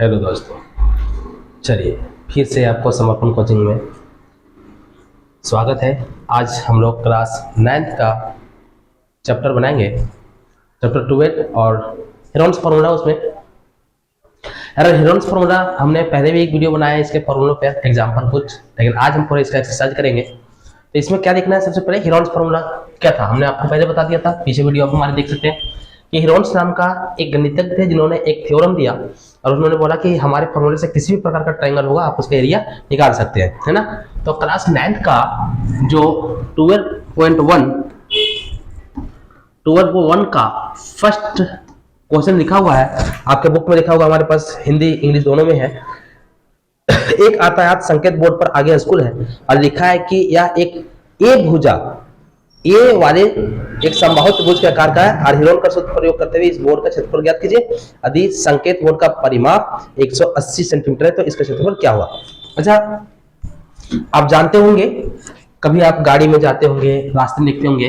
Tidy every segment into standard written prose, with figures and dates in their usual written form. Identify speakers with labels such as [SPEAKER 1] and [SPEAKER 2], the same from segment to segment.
[SPEAKER 1] Hello दोस्तों, चलिए फिर से आपको समर्पण कोचिंग में स्वागत है। आज हम लोग क्लास 9th का चैप्टर बनाएंगे, चैप्टर 12 और हेरोन्स फार्मूला। उसमें अरे हेरोन्स फार्मूला हमने पहले भी एक वीडियो बनाया है इसके फार्मूलों पे एग्जाम्पल कुछ, लेकिन आज हम पूरा इसका एक्सरसाइज करेंगे। तो इसमें क्या देखना है, सबसे पहले हेरोन्स फार्मूला क्या था हमने आपको पहले बता दिया था, पीछे वीडियो आप हमारे देख सकते हैं कि हेरोन्स नाम का एक गणितज्ञ थे जिन्होंने एक थ्योरम दिया और उन्होंने बोला कि हमारे फॉर्मूले से किसी भी प्रकार का ट्रायंगल होगा आप उसका एरिया निकाल सकते हैं, है ना। तो क्लास 9th का जो 12.1 का फर्स्ट क्वेश्चन लिखा हुआ है, आपके बुक में लिखा होगा, हमारे पास हिंदी इंग्लिश दोनों में है। एक आयताकार संकेत बोर्ड पर आगे स्कूल है और लिखा है कि यह एक ए भुजा ए वाले एक समबाहु त्रिभुज के आकार का है और हेरोन का सूत्र प्रयोग करते हुए इस बोर्ड का क्षेत्रफल ज्ञात कीजिए। यदि संकेत बोर्ड का परिमाप 180 सेंटीमीटर है तो इसका क्षेत्रफल क्या हुआ। अच्छा, आप जानते होंगे, कभी आप गाड़ी में जाते होंगे, रास्ते में देखते होंगे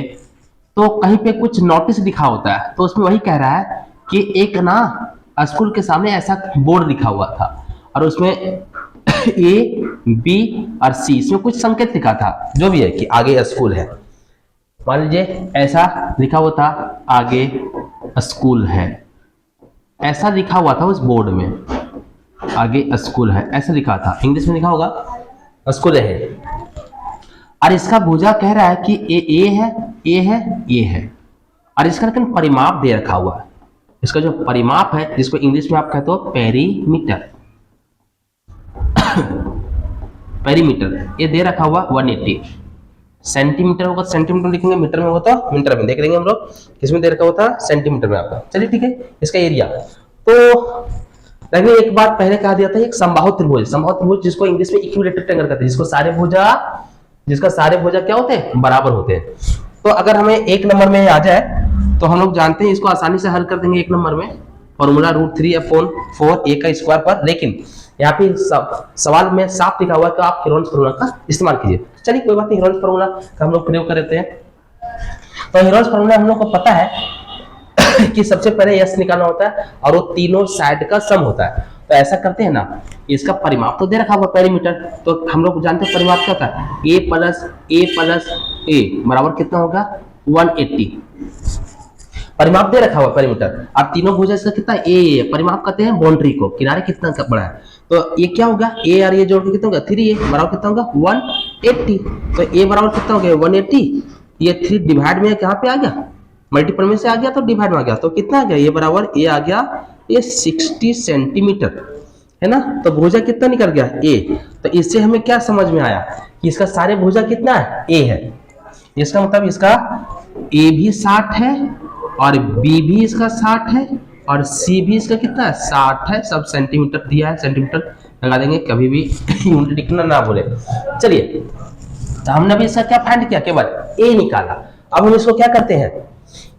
[SPEAKER 1] तो कहीं पे कुछ नोटिस लिखा होता है, तो उसमें वही कह रहा है कि एक ना स्कूल के सामने ऐसा बोर्ड लिखा हुआ था और उसमें ए बी और सी इसमें कुछ संकेत लिखा था, जो भी है कि आगे स्कूल है। मान लीजिए ऐसा लिखा हुआ था, आगे स्कूल है, ऐसा लिखा हुआ था उस बोर्ड में, आगे स्कूल है ऐसा लिखा था, इंग्लिश में लिखा होगा स्कूल है। और इसका भुजा कह रहा है कि ए है, ए है, ए है, और इसका लेकिन परिमाप दे रखा हुआ है। इसका जो परिमाप है जिसको इंग्लिश में आप कहते हो पेरीमीटर, पेरीमीटर ये दे रखा हुआ 180 सेंटीमीटर होगा, सेंटीमीटर लिखेंगे, मीटर में होगा तो मीटर में देख लेंगे हम लोग, किसमें दे रखा होता सेंटीमीटर में आपका। चलिए ठीक है, इसका एरिया तो देखिए, एक बार पहले कहा दिया था एक समबाहु त्रिभुज, समबाहु त्रिभुज जिसको इंग्लिश में इक्विलेटरल ट्रायंगल कहते हैं, जिसका सारे भुजा क्या होते हैं, बराबर होते हैं। तो अगर हमें एक नंबर में आ जाए तो हम लोग जानते हैं इसको आसानी से हल कर देंगे एक नंबर में, फॉर्मूला √3/4 a का स्क्वायर पर। लेकिन यहाँ पे सवाल में साफ लिखा हुआ है कि आप हेरोन्स फार्मूला का इस्तेमाल कीजिए। चलिए कोई बात नहीं, हेरोन्स फार्मूला का हम लोग प्रयोग कर देते हैं। तो हेरोन्स फार्मूला हम लोग को पता है कि सबसे पहले यस निकालना होता है और वो तीनों साइड का सम होता है। तो ऐसा करते हैं ना, इसका परिमाप तो दे रखा हुआ पेरीमीटर, तो हम लोग जानते हैं परिमाप क्या होता है, a प्लस a बराबर कितना होगा 180। परिमाप दे रखा हुआ पेरीमीटर, अब तीनों भुजा इसका कितना ए, परिमाप कहते हैं बाउंड्री को, किनारे कितना बड़ा है। तो ये क्या होगा, ए और ये जोड़ के कितना होगा 3a बराबर कितना होगा 180। तो a बराबर कितना हो गया 180, ये 3 डिवाइड में कहाँ पे आ गया, मल्टीपल में से आ गया तो डिवाइड में आ गया, तो कितना आ गया, ये बराबर ए आ गया ये 60 सेंटीमीटर, है ना। तो भुजा कितना निकल गया ए। तो इससे हमें क्या समझ में आया कि इसका सारे भुजा कितना है ए है। इसका मतलब इसका ए भी 60 है और बी भी इसका 60 है और सी भी इसका कितना है 60 है। सब सेंटीमीटर दिया है, सेंटीमीटर लगा देंगे, कभी भी यूनिट लिखना ना भूले। चलिए, तो हमने अभी इसका क्या फाइंड किया, केवल ए निकाला। अब हम इसको क्या करते हैं,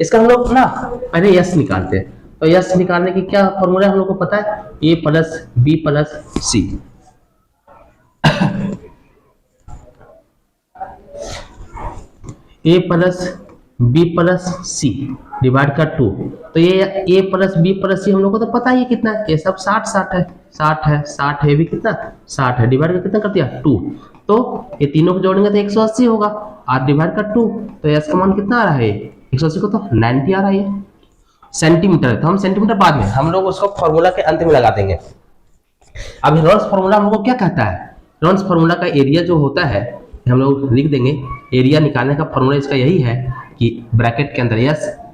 [SPEAKER 1] इसका हम लोग ना पहले यस निकालते हैं। तो यस निकालने की क्या फॉर्मूला हम लोग को पता है, ए प्लस बी प्लस सी। ए plus B plus C divide का 2। तो ये ए प्लस बी प्लस सी हम लोग को तो पता ही कितना है, ये सब 60 है, 60 है भी कितना 60 है, डिवाइड का कितना कर दिया 2। तो ये तीनों को जोड़ेंगे तो 180 होगा और डिवाइड का 2, तो यस का मान कितना आ रहा है 180 को तो 90 आ रहा है। सेंटीमीटर है तो हम सेंटीमीटर बाद में हम लोग उसको फॉर्मूला के अंत में लगा देंगे। अब हेरोन्स फार्मूला हम लोग को क्या कहता है, हेरोन्स फार्मूला का एरिया जो होता है हम लोग लिख देंगे। एरिया निकालने का फॉर्मूला इसका यही है कि ब्रैकेट के अंदर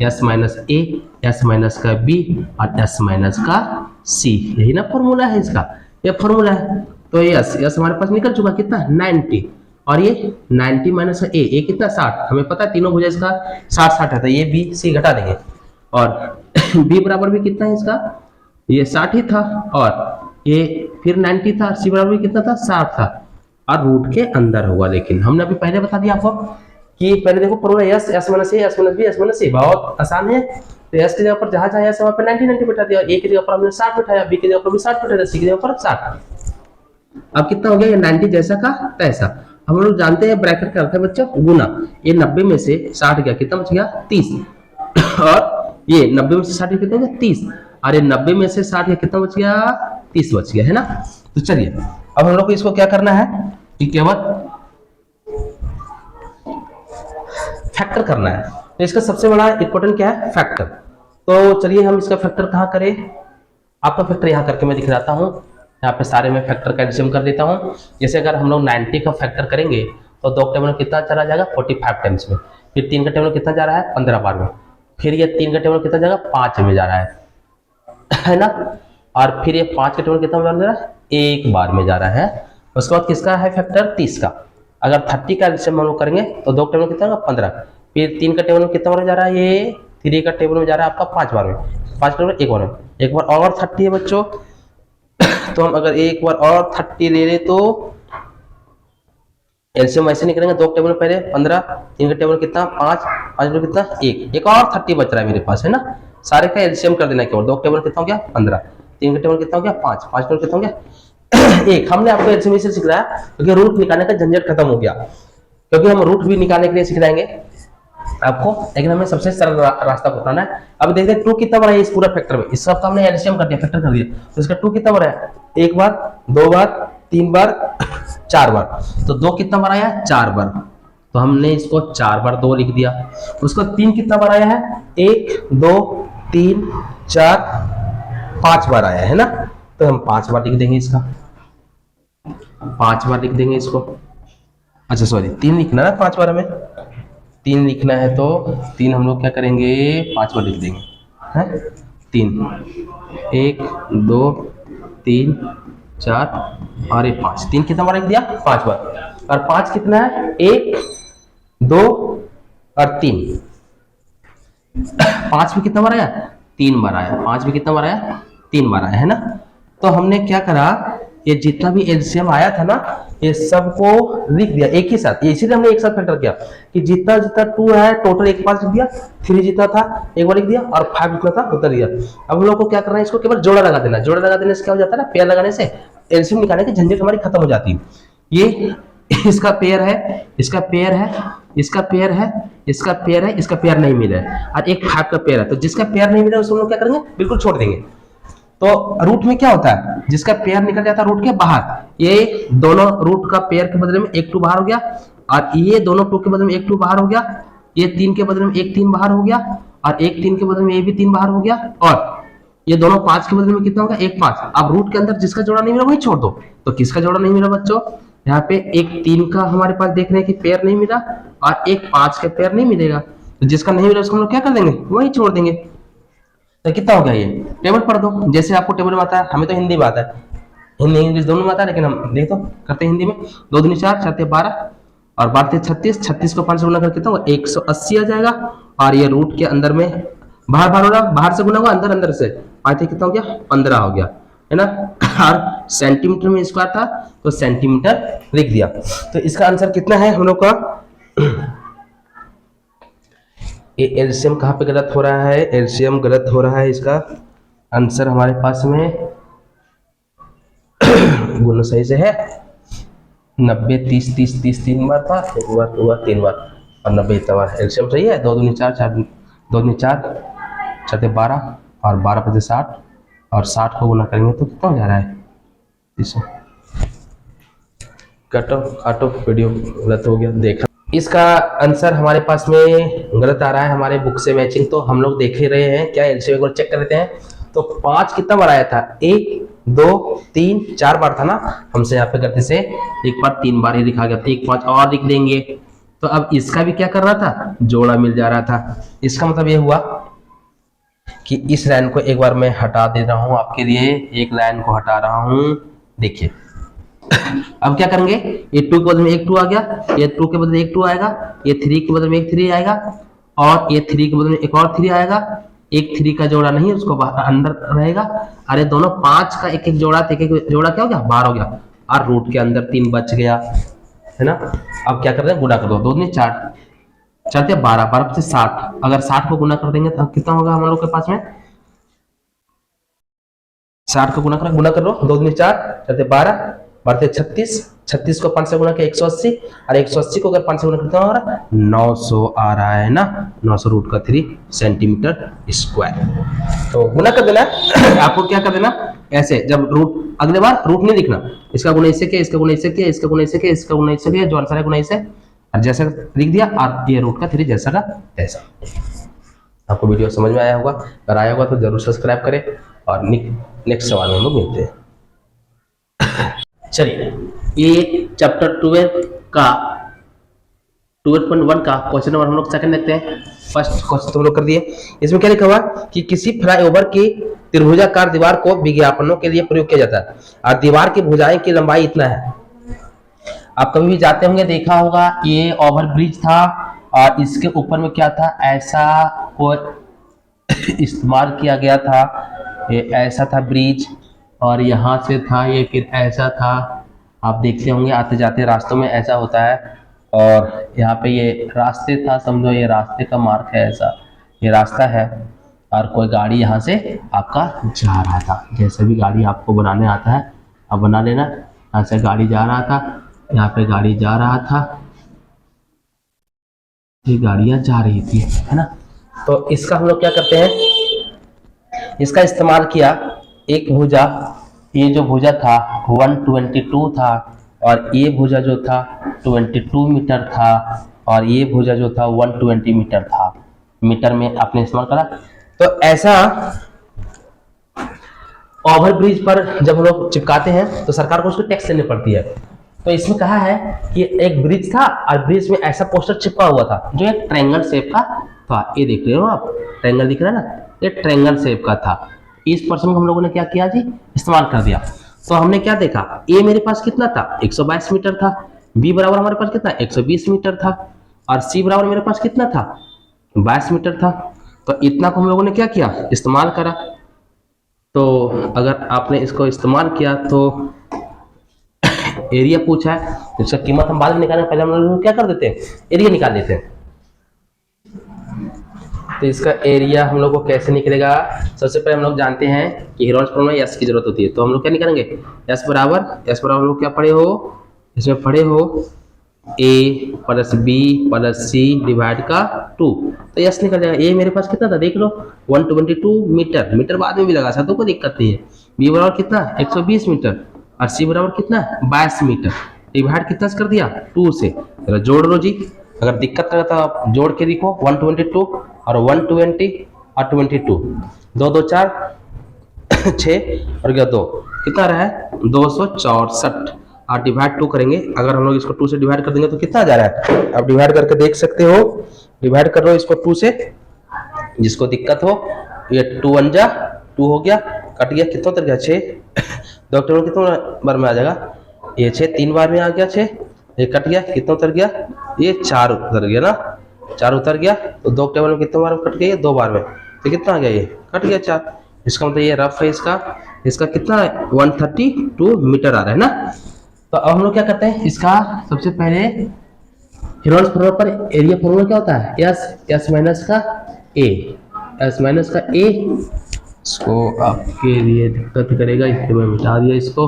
[SPEAKER 1] S minus A, S minus का बी और एस माइनस का सी, यही ना फॉर्मूला है इसका, ये फॉर्मूला है। तो यस हमारे पास निकल चुका कितना 90 और ये 90 माइनस का ए कितना 60, हमें पता है तीनों भुजा इसका 60 है, तो ये बी सी घटा देंगे और बी बराबर भी कितना है इसका, ये 60 ही था और ये फिर 90 था, सी बराबर भी कितना था 60 था और रूट के अंदर होगा। लेकिन हमने अभी पहले बता दिया आपको कि पहले देखो formula S minus A, S minus B, S minus C, बहुत आसान है। तो एस की जगह पर जहां जहां एस वहां पर 90 बैठा दिया, ए की जगह पर हमने 60 बैठाया, बी की जगह पर भी 60 बैठाया, सी की जगह पर 60। अब कितना हो गया, ये 90 जैसा का तैसा। हम लोग जानते हैं ब्रैकेट का अर्थ है बच्चों गुना, ये 90 में से 60 गया, कितना बच गया 30 और ये 90 में से 60 कितना हो गया 30 और ये 90 में से 60 कितना बच गया 30 बच गया है ना। तो चलिए अब हम लोग को इसको क्या करना है कि केवल फैक्टर करना है। तो इसका सबसे बड़ा इंपॉर्टेंट क्या है, फैक्टर। तो चलिए हम इसका फैक्टर कहाँ करें, आपका फैक्टर यहाँ करके मैं दिखलाता हूँ। यहाँ पे सारे मैं फैक्टर का एलसीएम कर देता हूँ। जैसे अगर हम लोग 90 का फैक्टर करेंगे तो 2 टेबल में कितना चला जाएगा 45 टाइम्स में, फिर 3 का टेबल कितना जा रहा है 15 बार में, फिर ये 3 का टेबल कितना जाएगा 5 में जा रहा है ना, और फिर ये 5 का टेबल कितना बार जा रहा है 1 बार में जा रहा है। उसके बाद किसका है फैक्टर 30 का। अगर 30 का एलसीएम हम लोग करेंगे तो 2 टेबल कितना होगा 15, फिर 3 का टेबल में कितना बार जा रहा है, ये 3 का टेबल में जा रहा है आपका 5 बार में, 5 टेबल 1 बार में, एक बार और 30 है बच्चों। तो हम अगर एक बार और 30 ले ले तो एलसीएम वैसे नहीं करेंगे, 2 टेबल पहले 15, 3 का टेबल कितना 5, 5 टेबल कितना 1, एक और 30 बच रहा है मेरे पास है ना। सारे का एलसीएम कर देना केवल। 2 टेबल कितना हो गया 15, 3 का टेबल कितना हो गया 5, 5 टेबल कितना हो गया 1। हमने आपको एलसीएम इसे सिखाया क्योंकि रूट निकालने का झंझट खत्म हो गया, क्योंकि हम रूट भी निकालने के लिए सिखाएंगे आपको, लेकिन हमें सबसे सरल रास्ता बताना है। अब देखते हैं 2 कितना बड़ा है इस पूरा फैक्टर में। इस सबका हमने एलसीएम कर दिया, फैक्टर कर दिया, तो इसका 2 कितना बड़ा है, 1 बार 2 बार 3 बार 4 बार, तो 2 कितना बार आया 4 बार, तो हमने इसको 4 बार 2 लिख दिया। उसका 3 कितना बार आया है 1 2 3 4 5 बार आया है ना, तो हम 5 बार लिख देंगे, इसका 5 बार लिख देंगे इसको। अच्छा सॉरी 3 लिखना है 5 बार में, 3 लिखना है तो 3 हम लोग क्या करेंगे 5 बार लिख देंगे है। 3 1 2 3 4 और 5, 3 कितना बार लिख दिया 5 बार, और 5 कितना है 1 2 और 3, 5 भी कितना बार आया 3 बार आया, 5 भी कितना बार आया 3 बार आया है ना। तो हमने क्या करा, ये जितना भी एलसीएम आया था ना ये सबको लिख दिया एक ही साथ, इसीलिए हमने एक साथ फैक्टर किया कि जितना जितना 2 है टोटल एक बार लिख दिया, 3 जितना था एक बार लिख दिया, और 5 जितना था उतना दिया। अब हम लोग को क्या करना है, इसको केवल जोड़ा लगा देना। जोड़ा लगा देने से क्या हो जाता है ना, पेयर लगाने से एलसीएम निकालने की झंझट हमारी खत्म हो जाती है। ये इसका पेयर है, इसका पेयर है, इसका पेयर है, इसका पेयर है, इसका पेयर नहीं मिला है, और एक 5 का पेयर है, तो जिसका पेयर नहीं मिला उसको हम लोग क्या करेंगे बिल्कुल छोड़ देंगे। तो रूट में क्या होता है, जिसका पेयर निकल जाता है रूट के बाहर, ये दोनों रूट का पेयर के बदले में एक 2 बाहर हो गया, और ये दोनों 2 के बदले में एक 2 बाहर हो गया, ये 3 के बदले में एक 3 बाहर हो गया, और एक 3 के बदले में ये भी 3 बाहर हो गया, और ये दोनों 5 के बदले में कितना होगा एक 5। अब रूट के अंदर जिसका जोड़ा नहीं मिला वही छोड़ दो। तो किसका जोड़ा नहीं मिला बच्चों, यहाँ पे एक 3 का हमारे पास देख रहे हैं कि पेयर नहीं मिला, और एक 5 का पेयर नहीं मिलेगा, तो जिसका नहीं मिला उसको हम लोग क्या कर देंगे वही छोड़ देंगे। तो कितना हो गया, ये टेबल पढ़ दो जैसे आपको टेबल में आता है, हमें तो हिंदी में आता है, हिंदी इंग्लिश दोनों में आता है, लेकिन हम देखो करते हैं हिंदी में। 2 दूनी 4 4 12 और 12 36, 36 को 5 से गुना करके कितना होगा 180 आ जाएगा, और ये रूट के अंदर में बाहर बाहर होगा, बाहर से गुना होगा अंदर अंदर से, 5 कितना हो गया 15 हो गया है ना। और सेंटीमीटर में स्क्वायर था तो सेंटीमीटर लिख दिया। तो इसका आंसर कितना है हम लोग का, ये एलसीएम कहाँ पे गलत हो रहा है, एलसीएम गलत हो रहा है, इसका आंसर हमारे पास में गुना सही से है 90 30 30 30 3 बार था, एक बार 2 बार 3 बार और 90 इतना बार, एलसीएम सही है। 2 दूनी 4 4 2 दूनी 4 4 12 और 12 पचे 60, और 60 को गुना करेंगे तो कितना हो जा रहा है, इसे काटो काटो, वीडियो गलत हो गया देखा। इसका आंसर हमारे पास में गलत आ रहा है हमारे बुक से मैचिंग, तो हम लोग देख ही रहे हैं क्या एलसीएम को चेक कर लेते हैं। तो 5 कितना बार आया था 1 2 3 4 बार था ना, हमसे यहाँ पे गलती से एक बार 3 बार ही लिखा गया था, एक 5 और लिख देंगे। तो अब इसका भी क्या कर रहा था जोड़ा मिल जा रहा था। इसका मतलब ये हुआ कि इस लाइन को एक बार मैं हटा दे रहा हूं आपके लिए, एक लाइन को हटा रहा हूं, देखिए अब क्या करेंगे, ये 2 के बदले में एक 2 आ गया, ये 2 के बदले में एक 2 आएगा, ये 3 के बदले में एक 3 आएगा, और ये 3 के बदले में एक और 3 आएगा, एक 3 का जोड़ा नहीं उसको बाहर अंदर रहेगा, अरे दोनों 5 का एक एक जोड़ा, एक एक जोड़ा क्या हो गया 12 हो गया, और रूट के अंदर 3 बच गया है ना। अब क्या कर रहे हैं गुना कर दो, 2 दूनी 4 4 12 12 पचे 60, अगर 60 को गुना कर देंगे तो कितना होगा हम लोग के पास में, 60 को गुना कर लो, 2 दूनी 4 4 12 12 36, 36 को 5 से गुना के 180, और 180 को अगर 5 से गुना कितना हो रहा है 900 आ रहा है ना, 900 रूट का 3 सेंटीमीटर स्क्वायर। तो गुना कर देना आपको क्या कर देना, ऐसे जब रूट, अगले बार रूट नहीं लिखना, इसका गुणा इससे किया, इसका गुणा इससे किया, इसका गुणा इससे किया, इसका गुणा इससे किया, जो आंसर है गुणा इससे, और जैसा लिख दिया और ये रूट का 3 जैसा का तैसा। आपको वीडियो समझ में आया होगा, अगर आया होगा तो जरूर सब्सक्राइब करें और नेक्स्ट सवाल में हम लोग मिलते हैं। चलिए, ये चैप्टर 12.1 का क्वेश्चन नंबर हम लोग सेकंड देखते हैं। फर्स्ट क्वेश्चन तो हम लोग कर दिए। इसमें क्या लिखा हुआ कि किसी फ्लाईओवर की त्रिभुजाकार दीवार को विज्ञापनों के लिए प्रयोग किया जाता है और दीवार की भुजाएं की लंबाई इतना है। आप कभी भी जाते होंगे, देखा होगा, ये ओवर ब्रिज था और इसके ऊपर में क्या था, ऐसा को इस्तेमाल किया गया था। ये ऐसा था ब्रिज और यहाँ से था ये, फिर ऐसा था। आप देखते होंगे आते जाते रास्तों में ऐसा होता है, और यहाँ पे ये रास्ते था, समझो ये रास्ते का मार्ग है, ऐसा ये रास्ता है और कोई गाड़ी यहाँ से आपका जा रहा था। जैसे भी गाड़ी आपको बनाने आता है आप बना लेना। यहाँ से गाड़ी जा रहा था, यहाँ पे गाड़ी जा रहा था, ये गाड़ियाँ जा रही थी, है ना। तो इसका हम लोग क्या करते हैं, इसका इस्तेमाल किया। एक भुजा, ये जो भुजा था 122 था और ये भुजा जो था 22 मीटर था और ये भुजा जो था 120 मीटर था। मीटर में आपने इस्तेमाल करा। तो ऐसा ओवर ब्रिज पर जब हम लोग चिपकाते हैं तो सरकार को उसको टैक्स देनी पड़ती है। तो इसमें कहा है कि एक ब्रिज था और ब्रिज में ऐसा पोस्टर चिपका हुआ था जो एक ट्रायंगल शेप का था। ये देख रहे हो आप, ट्रायंगल दिख रहा है ना, ये ट्रायंगल शेप का था। इस पर्सन को हम लोगों ने क्या किया जी, इस्तेमाल कर दिया। तो हमने क्या देखा, ए मेरे पास कितना था 122 मीटर था, बी बराबर हमारे पास कितना 120 मीटर था और सी बराबर मेरे पास कितना था 22 मीटर था। तो इतना को हम लोगों ने क्या किया, इस्तेमाल करा। तो अगर आपने इसको इस्तेमाल किया तो एरिया पूछा है, तो इसका कीमत हम बाद में निकालेंगे, पहले हम लोग क्या कर देते हैं, एरिया निकाल देते हैं। तो इसका एरिया हम लोग को कैसे निकलेगा, सबसे पहले हम लोग जानते हैं कि हेरोल्ड्स प्रॉब्लम में एस की जरूरत होती है। तो हम लोग क्या निकालेंगे, एस बराबर हम लोग क्या पढ़े हो, इसमें पढ़े हो ए plus B plus C divide का 2। तो एस निकल जाएगा। ए मेरे पास कितना था देख लो 122 मीटर, मीटर बाद में भी लगा सकते हो, कोई दिक्कत नहीं है। बी बराबर कितना 120 मीटर और सी बराबर कितना 22 मीटर। डिवाइड कितना से कर दिया 2 से, जरा जोड़ लो जी। अगर दिक्कत लगा तो आप जोड़ के देखो 122 और 120 और 22, 2 2 4 6 और क्या 2, कितना रहा है 264 और डिवाइड 2 करेंगे। अगर हम लोग इसको 2 से डिवाइड कर देंगे तो कितना आ जा रहा है, आप डिवाइड करके देख सकते हो। डिवाइड कर लो इसको 2 से, जिसको दिक्कत हो। ये 2 1 जा 2 हो गया, कट गया, कितना उतर गया 6। 2 अक्टूबर कितना बार में आ जाएगा, ये 6 3 बार में आ गया 6, ये कट गया, कितना उतर गया, ये 4 उतर गया ना, 4 उतर गया। तो 2 अक्टूबर में कितने बार कट गया, 2 बार में, तो कितना आ गया, ये कट गया 4। इसका मतलब ये रफ है, इसका कितना 132 मीटर आ रहा है ना। तो अब हम लोग क्या करते हैं, इसका सबसे पहले हेरोल्ड्स प्रॉब्लम पर एरिया फॉर्मूला क्या होता है, एस माइनस का ए, एस माइनस का ए। इसको आपके लिए दिक्कत करेगा, इसलिए मैं मिटा दिया इसको।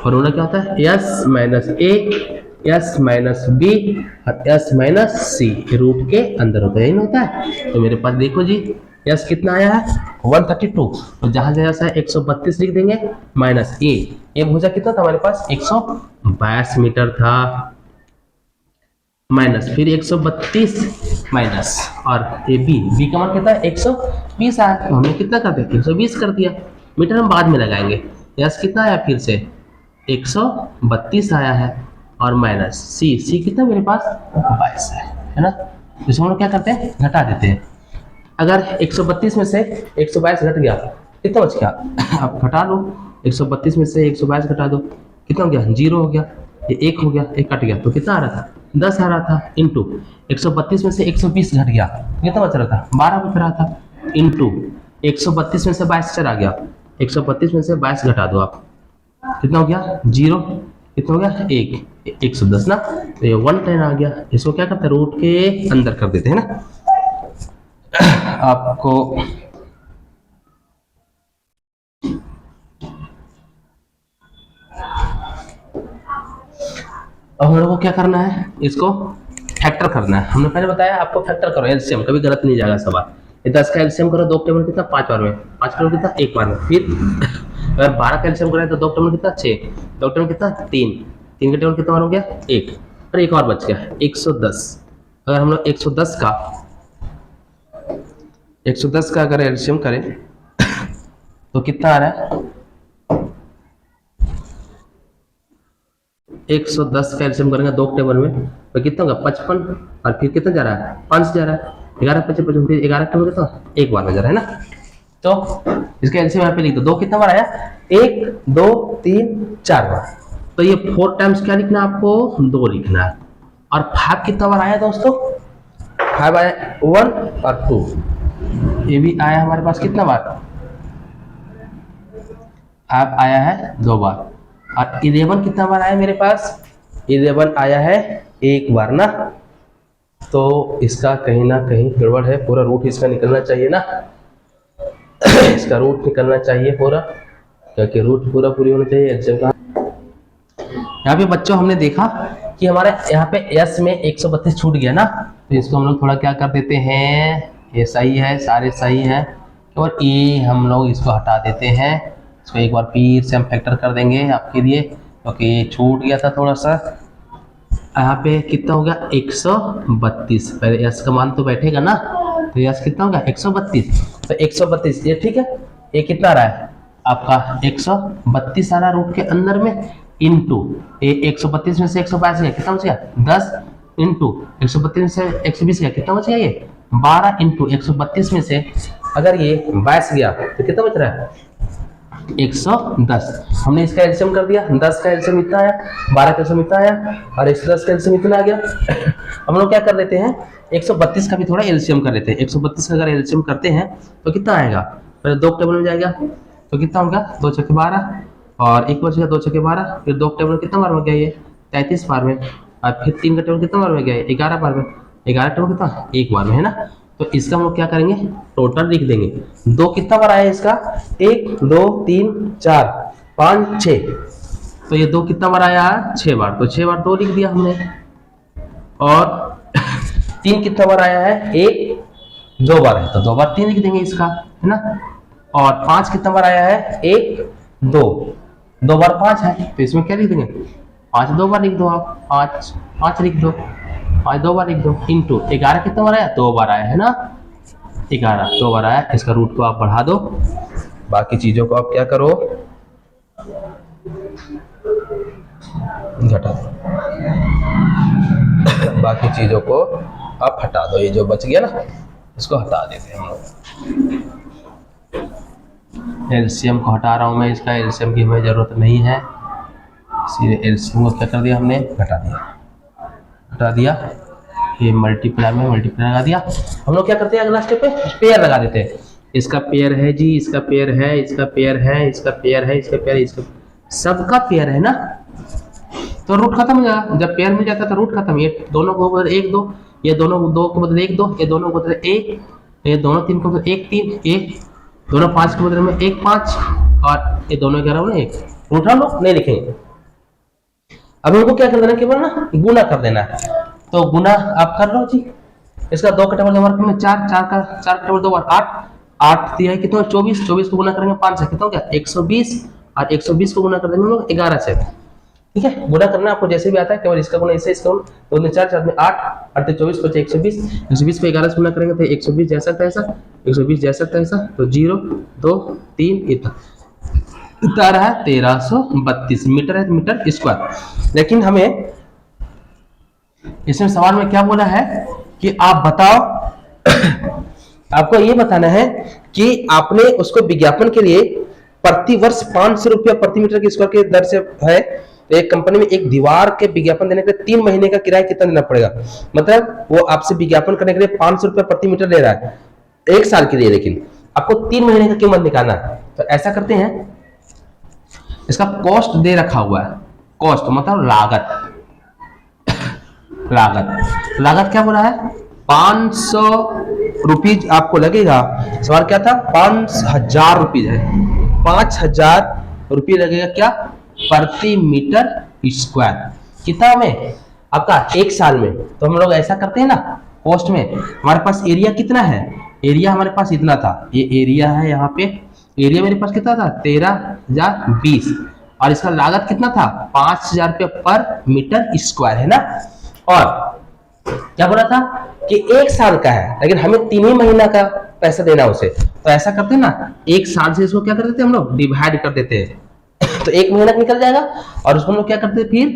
[SPEAKER 1] फॉर्मूला क्या होता है, S minus A, S minus B और एस माइनस सी रूट के अंदर होता है, होता है। तो मेरे पास देखो जी एस कितना आया है 132, तो जहां जैसा 132 लिख देंगे, माइनस ए भुजा कितना था हमारे पास 122 मीटर था, माइनस फिर 132 माइनस और ए बी का मान कितना है 120 आया। तो हमने कितना कर दिया 120 कर दिया, मीटर हम बाद में लगाएंगे। एस कितना आया फिर से 132 आया है और माइनस सी कितना मेरे पास 22 है ना। इसको हम लोग क्या करते हैं, घटा देते हैं। अगर 132 में से 122 घट गया, कितना बच गया, आप घटा लो। 132 में से 122 घटा दो, कितना हो गया 0 हो गया, ये 1 हो गया, 1 कट गया, तो कितना आ रहा था 10 आ रहा था, इंटू 132 में से 120 घट गया, कितना बच रहा था 12 बच रहा था, इंटू 132 में से 22 चला गया, 132 में से 22 घटा दो आप, कितना हो गया 0, कितना हो गया 1, 110 ना। तो ये 110 आ गया। इसको क्या करते हैं, रूट के अंदर कर देते हैं ना। आपको अब हम लोग को क्या करना है, इसको फैक्टर करना है। हमने पहले बताया आपको फैक्टर करो एलसीएम, कभी गलत नहीं जाएगा सवाल। ये 10 का एलसीएम करो 2 टेबल कितना 5 बार में, 5 टेबल कितना 1 बार में। फिर अगर 12 का एलसीएम करें तो 2 टेबल कितना 6, 2 टेबल कितना 3, 3 का टेबल कितना बार हो गया 1, और एक और बच गया 110। अगर हम लोग 110 का अगर एलसीएम करें तो कितना आ रहा है, 110 का एलसीएम करेंगे 2 टेबल में तो कितना होगा 55, और फिर कितना जा रहा है 5 जा रहा है, 11 55 फिर 11 टेबल कितना 1 बार में जा रहा है ना। तो इसका एलसीएम यहाँ पे लिख दो, 2 कितना बार आया 1 2 3 4 बार, तो ये 4 टाइम्स क्या लिखना है आपको 2 लिखना है। और 5 कितना बार आया दोस्तों, 5 आया 1 और 2, ये भी आया हमारे पास कितना बार, 5 आया है 2 बार। और 11 कितना बार आया मेरे पास, 11 आया है 1 बार ना। तो इसका कहीं ना कहीं गड़बड़ है, पूरा रूट इसका निकलना चाहिए ना इसका रूट निकलना चाहिए पूरा, क्योंकि रूट पूरी होना चाहिए एलसीएम का। यहाँ पे बच्चों हमने देखा कि हमारे यहाँ पे एस में 132 छूट गया ना, तो इसको हम लोग थोड़ा क्या कर देते हैं, ये सही है सारे सही है, और ये हम लोग इसको हटा देते हैं, इसको एक बार फिर से हम फैक्टर कर देंगे आपके लिए, क्योंकि ये छूट गया था थोड़ा सा। यहाँ पे कितना हो गया 132, पहले एस का मान तो बैठेगा ना, तो एस कितना होगा 132, तो 132 ये ठीक है, ये कितना आ रहा है आपका 132 आ रहा है रूट के अंदर में, इंटू ये 132 में से 122 गया कितना बच गया 10, इंटू 132 में से 120 गया कितना बच गया ये 12, इंटू 132 में से अगर ये 22 गया तो कितना बच रहा है 110। हमने इसका एलसीएम कर दिया, 10 का एलसीएम इतना आया, 12 का एलसीएम इतना आया, और 110 का एलसीएम इतना आ गया। हम लोग क्या कर लेते हैं 132 का भी थोड़ा एलसीएम कर लेते हैं। 132 का अगर एलसीएम करते हैं तो कितना आएगा, पहले 2 टेबल में जाएगा तो कितना होगा 2 छक्के 12, और एक बच गया 2 छक्के 12, फिर 2 टेबल कितना बार हो गया ये 33 बार में, और फिर 3 का टेबल कितना बार हो गया 11 बार में, 11 टेबल कितना 1 बार में है ना। तो इसका हम लोग क्या करेंगे टोटल लिख देंगे, 2 कितना बार आया इसका 1 2 3 4 5 6, तो ये 2 कितना बार आया 6 बार, तो 6 बार 2 लिख दिया हमने। और 3 कितना बार आया है 1 2 बार है, तो 2 बार 3 लिख देंगे इसका है ना। और 5 कितना बार आया है 1 2 2 बार 5 है, तो इसमें क्या लिख देंगे 5 2 बार लिख दो आप, 5 लिख दो, 5 2 बार लिख दो, इंटू 11 कितना बार आया 2 बार आया है ना, 11 2 बार आया। इसका रूट को आप बढ़ा दो, बाकी चीजों को आप क्या करो घटा दो, बाकी चीजों को आप हटा दो, ये जो बच गया ना इसको हटा देते हैं हम लोग। एलसीएम को हटा रहा हूं मैं, इसका एलसीएम की हमें जरूरत नहीं है, इसीलिए एलसीएम को क्या कर दिया हमने हटा दिया, ये मल्टीप्लाई में मल्टीप्लाई लगा दिया। हम लोग क्या करते हैं अगला स्टेप पे पेयर लगा देते हैं, इसका पेयर है जी, इसका पेयर है, इसका पेयर है, इसका पेयर है, इसका पेयर है, इसका सबका पेयर है ना, तो रूट खत्म हो जाएगा। जब पेयर मिल जाता है तो रूट खत्म, ये दोनों को बदले 1 2, ये दोनों 2 को बदले 1 2, ये दोनों को बदले 1, ये दोनों 3 को बदले 1 3 1, दोनों 5 के बदले में 1 5, और ये दोनों 11 में 1, रूट हम लोग नहीं लिखेंगे। अब हमको क्या कर देना केवल ना गुना कर देना है, तो गुना आप कर लो जी, इसका 2 का टेबल 2 बार में 4 का टेबल 2 बार 8 दिया है कितना 24, 24 को गुना करेंगे 5 से कितना हो गया 120, और 120 को गुना कर देंगे हम लोग 11 से, ठीक है। गुना करना आपको जैसे भी आता है, केवल इसका गुना इससे, इसका गुना 2 में 4 4 में 8 और 24 को 120, 120 को 11 से गुना करेंगे तो 120 जैसा तैसा, 120 जैसा तैसा, तो 0 2 3 इतना रहा 1332 मीटर है, मीटर स्क्वायर। लेकिन हमें इसमें सवाल में क्या बोला है कि आप बताओ आपको ये बताना है कि आपने उसको विज्ञापन के लिए प्रति वर्ष 500 रुपया प्रति मीटर के स्क्वायर के दर से है, तो एक कंपनी में एक दीवार के विज्ञापन देने के लिए 3 महीने का किराया कितना देना पड़ेगा, मतलब वो आपसे विज्ञापन करने के लिए 500 रुपया प्रति मीटर ले रहा है 1 साल के लिए, लेकिन आपको 3 महीने का कीमत निकालना है। तो ऐसा करते हैं, इसका कॉस्ट दे रखा हुआ है, कॉस्ट मतलब लागत क्या बोला है 500 रुपीज आपको लगेगा। सवाल क्या था 5000 रुपीज है, 5000 रुपये लगेगा क्या प्रति मीटर स्क्वायर, कितना में आपका 1 साल में। तो हम लोग ऐसा करते हैं ना, कॉस्ट में हमारे पास एरिया कितना है, एरिया हमारे पास इतना था, ये एरिया है यहाँ पे, एरिया मेरे पास कितना था 13,020 और इसका लागत कितना था 5,000 रुपये पर मीटर स्क्वायर है ना। और क्या बोला था कि 1 साल का है लेकिन हमें 3 ही महीना का पैसा देना है उसे, तो ऐसा करते हैं ना 1 साल से इसको क्या कर देते हैं हम लोग डिवाइड कर देते हैं तो 1 महीना निकल जाएगा और उसको हम लोग क्या करते हैं फिर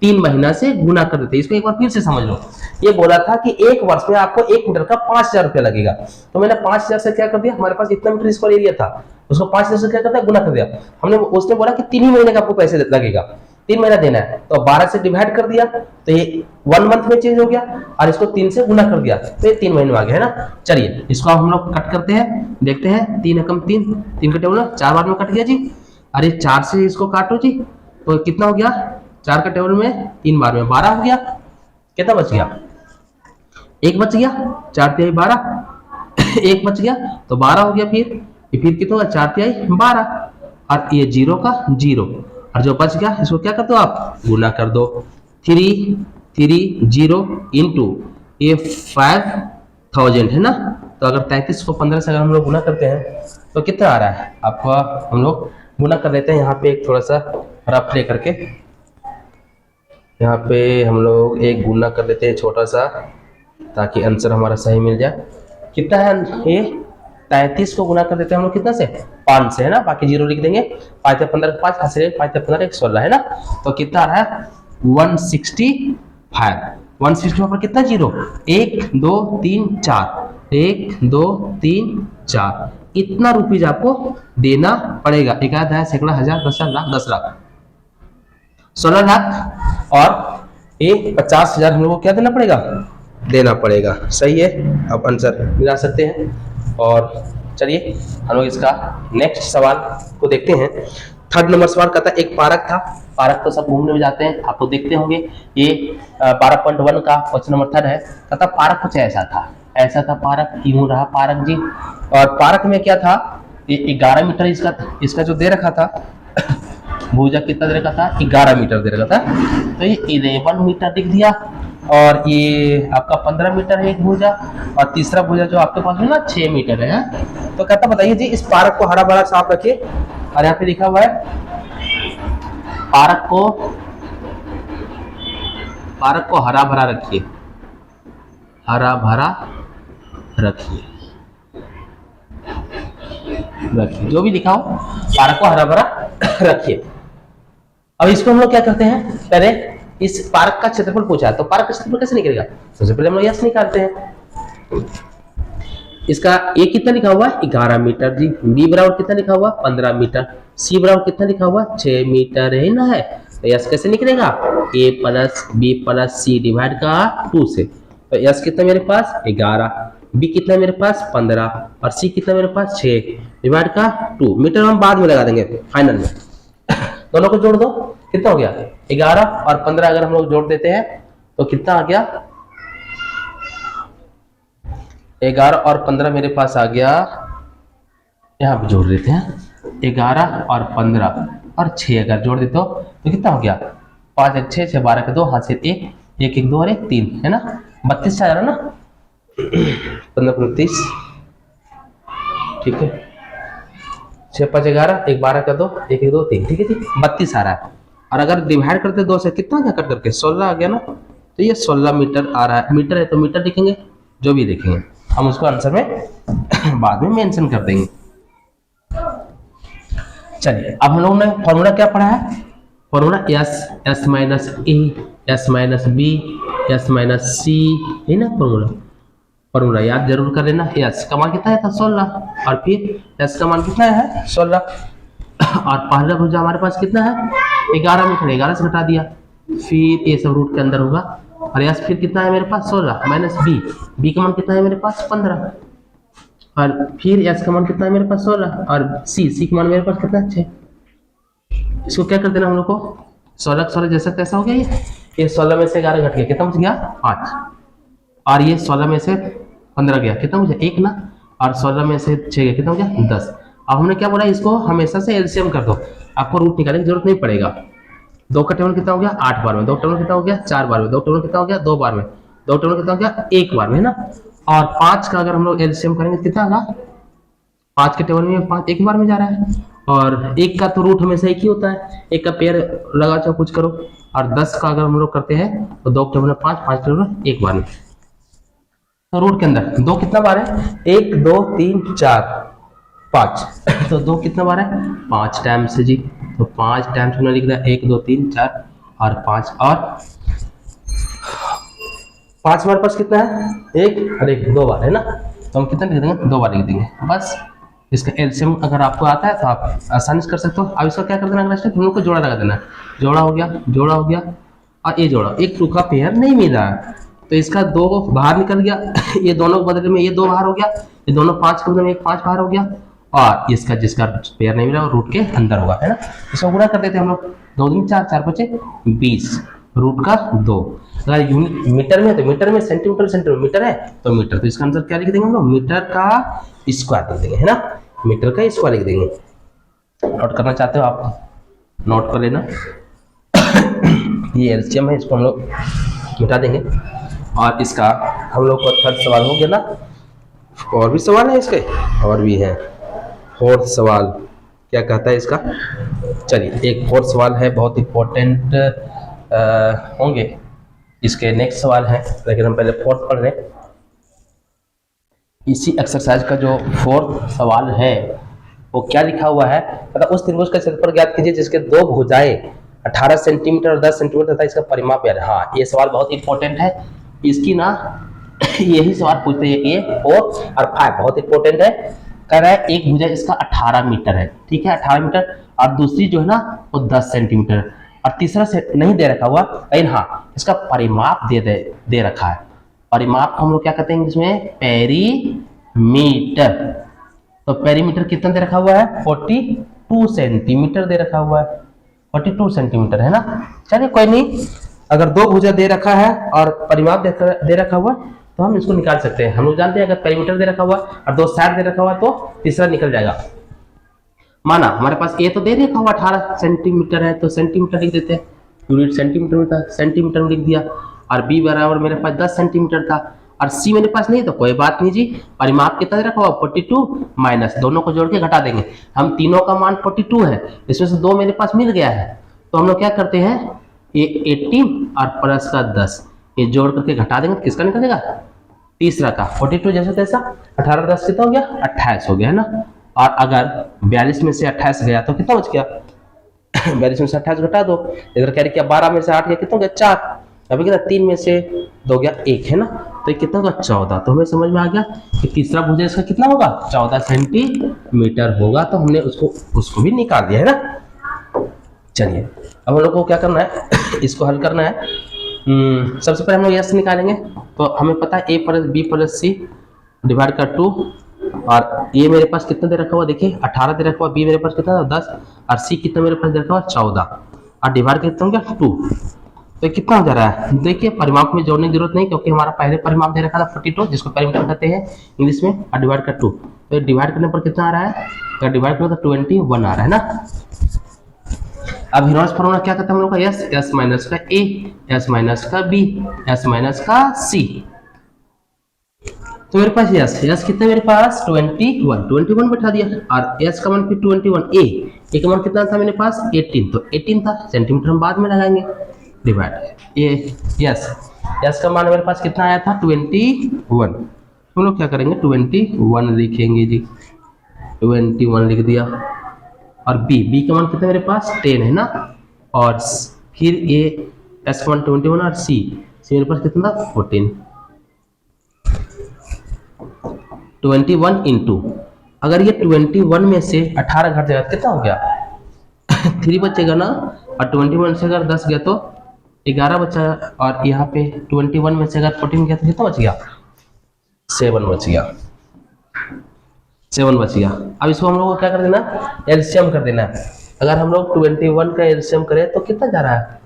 [SPEAKER 1] 3 महीना से गुना कर देते हैं। इसको एक बार फिर से समझ लो, ये बोला था कि 1 वर्ष में आपको 1 मीटर का 5,000 रुपया लगेगा, तो मैंने 5,000 से क्या कर दिया, हमारे पास इतना मीटर स्क्वायर एरिया था उसको 5,000 से क्या करता है गुना कर दिया हमने। उसने बोला कि 3 ही महीने का आपको पैसे लगेगा, 3 महीना देना है, तो 12 से डिवाइड कर दिया तो ये 1 मंथ में चेंज हो गया और इसको 3 से गुना कर दिया तो ये 3 महीने में आ गया है ना। चलिए इसको हम लोग कट करते हैं, देखते हैं 3 एकम 3, 3 का टेबल 4 बार में कट गया जी। अरे 4 से इसको काटो जी तो कितना हो गया, 4 का टेबल में 3 बार में 12 हो गया, कितना बच गया, 1 बच गया, 4 तिहाई 12 1 बच गया तो 12 हो गया, फिर कितना होगा 4 तिहाई 12 और ये 0 का 0 और जो बच गया इसको क्या कर दो आप गुना कर दो, 330 इंटू ये 5,000 है ना। तो अगर 33 को 15 से अगर हम लोग गुना करते हैं तो कितना आ रहा है आपको, हम लोग गुना कर लेते हैं यहाँ पे एक थोड़ा सा रफ ले करके, यहाँ पे हम लोग एक गुना कर लेते हैं छोटा सा ताकि आंसर हमारा सही मिल जाए। कितना है ये 33 को गुना कर देते हैं हम लोग कितना से 5 से है ना, बाकी 0 लिख देंगे, 5 15 5 5 15 1 16 है ना, तो कितना आ रहा है 165। 165 पर कितना 0 1 2 3 4 1 2 3 4 इतना रुपीज आपको देना पड़ेगा, एक आधा सैकड़ा हजार 10,000 लाख 10 लाख 16 लाख और ये 50,000 हम लोग को क्या देना पड़ेगा देना पड़ेगा। सही है, अब आंसर मिला सकते हैं। और चलिए हम लोग इसका नेक्स्ट सवाल को देखते हैं। 3rd नंबर सवाल कहता है एक पार्क था, पार्क तो सब घूमने में जाते हैं, आप तो देखते होंगे, ये 12.1 का क्वेश्चन नंबर 3 है। कहता पार्क कुछ ऐसा था पार्क, यूं रहा पार्क जी। और पार्क में क्या था, ये 11 मीटर इसका जो दे रखा था भुजा कितना दे रखा था 11 मीटर दे रखा था, तो ये 11 मीटर दिख दिया और ये आपका 15 मीटर है एक भुजा और तीसरा भुजा जो आपके पास है ना 6 मीटर है। तो कहता बताइए जी इस पार्क को हरा भरा साफ रखिए, और यहाँ पे लिखा हुआ है पार्क को हरा भरा रखिए, हरा भरा रखिए, जो भी लिखा हो पार्क को हरा भरा रखिए। अब इसको हम लोग क्या करते हैं, पहले इस पार्क का क्षेत्रफल पूछा है तो पार्क का क्षेत्रफल कैसे निकलेगा, सबसे पहले हम लोग यस निकालते हैं। इसका ए कितना लिखा हुआ है 11 मीटर जी, बी बराबर कितना लिखा हुआ 15 मीटर, सी बराबर कितना लिखा हुआ 6 मीटर है ना है, तो यस कैसे निकलेगा ए plus B plus C divide का 2 से, तो यस कितना मेरे पास 11, बी कितना मेरे पास 15 और सी कितना मेरे पास 6 डिवाइड का 2। मीटर हम बाद में लगा देंगे फाइनल में। दोनों को जोड़ दो कितना हो गया 11 और 15 अगर हम लोग जोड़ देते हैं तो कितना आ गया 11 और 15 मेरे पास आ गया, यहाँ पे जोड़ देते हैं 11 और 15 और 6 अगर जोड़ देते हो तो कितना हो गया 5 1 6 6 12 के 2 हाथ से 1 1 1 2 और 1 3 है ना, 32 आ रहा ना 15 29 ठीक है, 6 5 11 1 12 का 2 1 1 2 3 ठीक है जी 32 आ रहा है। और अगर डिवाइड करते 2 से कितना क्या कट करके 16 आ गया ना, तो ये 16 मीटर आ रहा है, मीटर है तो मीटर लिखेंगे, जो भी लिखेंगे हम उसको आंसर में बाद में मेंशन कर देंगे। चलिए अब हम लोगों ने फॉर्मूला क्या पढ़ा है, formula S minus A S minus B S minus C है ना, फॉर्मूला याद जरूर कर लेना। एस का मान कितना है था 16 और फिर एस का मान कितना है 16 और पहला भुजा हमारे पास कितना है 11 मीटर, 11 से घटा दिया, फिर ये सब रूट के अंदर होगा और यस फिर कितना है मेरे पास 16 माइनस बी का मान कितना है मेरे पास 15 और फिर एस का मान कितना है मेरे पास 16 और सी का मान मेरे पास कितना है 6। इसको क्या कर देना हम लोग को 16 16 जैसा तैसा हो गया, ये 16 में से 11 घट गया कितना बच गया 5 और ये 16 में से 15 गया कितना मुझे 1 ना, और 16 में से 6 गया कितना हो गया 10। अब हमने क्या बोला इसको हमेशा से एलसीएम कर दो, आपको रूट निकालने की जरूरत नहीं पड़ेगा। 2 का टेबल कितना हो गया 8 बार में, 2 टेबल कितना हो गया 4 बार में, 2 टेबल कितना हो गया 2 बार में, 2 टेबल कितना हो गया 1 बार में है ना। और 5 का अगर हम लोग एलसीएम करेंगे कितना आएगा, 5 के टेबल में 5 एक बार में जा रहा है, और 1 का तो रूट हमेशा एक ही होता है, 1 का पेयर लगा चाहे कुछ करो। और 10 का अगर हम लोग करते हैं तो 2 के टेबल में 5, 5 टेबल में एक बार में। तो रूट के अंदर 2 कितना बार है, 1 2 3 4 5 तो 2 कितना बार है, 5 टाइम्स है जी। तो 5 टाइम्स हमने लिख दिया, 1 2 3 4 और 5, और 5 हमारे पास कितना है, 1 और 1 2 बार है ना, तो हम कितना लिख देंगे, 2 बार लिख देंगे बस। इसका एलसीएम अगर आपको आता है तो आप आसानी से कर सकते हो। अब इसका क्या कर देना, अगला स्टेप हम लोग को जोड़ा लगा देना है। जोड़ा हो गया, जोड़ा हो गया, और ये जोड़ा, एक टू का पेयर नहीं मिल रहा है तो इसका 2 बाहर निकल गया ये दोनों के बदले में ये 2 बाहर हो गया, ये दोनों 5 के बदले में 1 5 बाहर हो गया, और इसका जिसका पेयर नहीं मिला वो रूट के अंदर होगा, है ना। इसको गुणा कर देते हैं हम लोग, 2 दूनी 4 4 5 20 रूट का 2। अगर यूनिट मीटर में है तो मीटर में, सेंटीमीटर सेंटीमीटर है तो मीटर, तो इसका आंसर क्या लिख देंगे हम लोग, मीटर का स्क्वायर लिख देंगे, है ना, मीटर का स्क्वायर लिख देंगे। नोट करना चाहते हो आप, नोट कर लेना ये एलसीएम है, इसको हम लोग मिटा देंगे। और इसका हम लोग को थर्ड सवाल हो गया ना, और भी सवाल है इसके, और भी है। फोर्थ सवाल क्या कहता है इसका, चलिए एक फोर्थ सवाल है, बहुत इंपॉर्टेंट होंगे इसके नेक्स्ट सवाल है, लेकिन हम पहले फोर्थ पढ़ रहे हैं। इसी एक्सरसाइज का जो फोर्थ सवाल है वो क्या लिखा हुआ है, मतलब उस त्रिभुज का क्षेत्रफल ज्ञात कीजिए जिसके 2 भुजाएं 18 सेंटीमीटर और 10 सेंटीमीटर तथा इसका परिमाप है। हाँ, ये सवाल बहुत इंपॉर्टेंट है, इसकी ना यही सवाल पूछते हैं, ये 4 और 5 बहुत इंपॉर्टेंट है। कह रहा है एक भुजा इसका 18 मीटर है, ठीक है 18 मीटर, और दूसरी जो है ना वो 10 सेंटीमीटर, और तीसरा से नहीं दे रखा हुआ, लेकिन हाँ इसका परिमाप दे रखा है। परिमाप हम लोग क्या कहते हैं इसमें, पेरीमीटर। तो पेरीमीटर कितना दे रखा हुआ है, 42 सेंटीमीटर दे रखा हुआ है, 42 सेंटीमीटर है ना। चलिए कोई नहीं, अगर 2 भुजा दे रखा है और परिमाप दे रखा हुआ तो हम इसको निकाल सकते हैं। हम लोग जानते हैं अगर पेरीमीटर दे रखा हुआ और 2 साइड दे रखा हुआ तो तीसरा निकल जाएगा। माना हमारे पास ए तो दे रखा हुआ 18 सेंटीमीटर है तो सेंटीमीटर लिख देते हैं, यूनिट सेंटीमीटर में था, सेंटीमीटर में लिख दिया, और बी बराबर मेरे पास 10 सेंटीमीटर था, और सी मेरे पास नहीं तो कोई बात नहीं जी। परिमाप कितना दे रखा हुआ, 42 माइनस, दोनों को जोड़ के घटा देंगे। हम तीनों का मान 42 है, इसमें से 2 मेरे पास मिल गया है, तो हम लोग क्या करते हैं, ये 18 और प्लस का 10 ये जोड़ करके घटा देंगे, किसका निकल जाएगा, तीसरा का। 42 जैसा तैसा, 18 10 कितना हो गया, 28 हो गया है ना। और अगर 42 में से 28 गया तो कितना बच गया 42 में से 28 घटा दो, इधर कैरी किया 12 में से 8 गया कितना हो गया 4, अभी कितना 3 में से 2 गया 1 है ना, तो ये कितना होगा 14। तो हमें समझ में आ गया कि तीसरा भुजा इसका कितना होगा 14 सेंटीमीटर होगा, तो हमने उसको भी निकाल दिया है ना। चलिए अब हम लोग को क्या करना है इसको हल करना है। सबसे पहले हम लोग यस निकालेंगे, तो हमें पता है a plus B plus C divide कर 2, और ये मेरे पास कितना दे रखा हुआ देखिए 18 दे रखा हुआ, बी मेरे पास कितना था 10, और सी कितना मेरे पास दे रखा हुआ 14, और डिवाइड कितना हो गया 2, तो ये कितना हो जा रहा है देखिए। परिमाप में जोड़ने की जरूरत नहीं क्योंकि हमारा पहले परिमाप दे रखा था 42 जिसको पेरीमीटर कहते हैं इंग्लिश में, और डिवाइड कर 2, तो डिवाइड करने पर कितना आ रहा है, अगर डिवाइड करो तो 21 आ रहा है ना। अब हिरोस फॉर्मूला क्या कहता है हम लोग का, एस एस माइनस का ए, एस माइनस का बी, एस माइनस का सी। तो मेरे पास एस कितना मेरे पास 21 बैठा दिया, और एस का मान फिर 21, ए का मान कितना था मेरे पास 18, तो 18 था, सेंटीमीटर हम बाद में लगाएंगे, डिवाइड ये एस का मान मेरे पास कितना आया था 21, हम लोग क्या करेंगे 21 लिखेंगे जी, 21 लिख दिया, और बी का मान कितना मेरे पास 10 है ना, और फिर ये एस का मान 21 और सी मेरे पास कितना था 14, 21 इंटू, अगर ये 21 में से 18 घट जाएगा कितना हो गया 3 बचेगा ना, और 21 से अगर 10 गया तो 11 बचा, और यहाँ पे 21 में से अगर 14 गया तो कितना बच गया 7 बच गया, 7 बच गया। अब इसको हम लोग को क्या कर देना, एलसीएम कर देना है। अगर हम लोग 21 का एलसीएम करें तो कितना जा रहा है,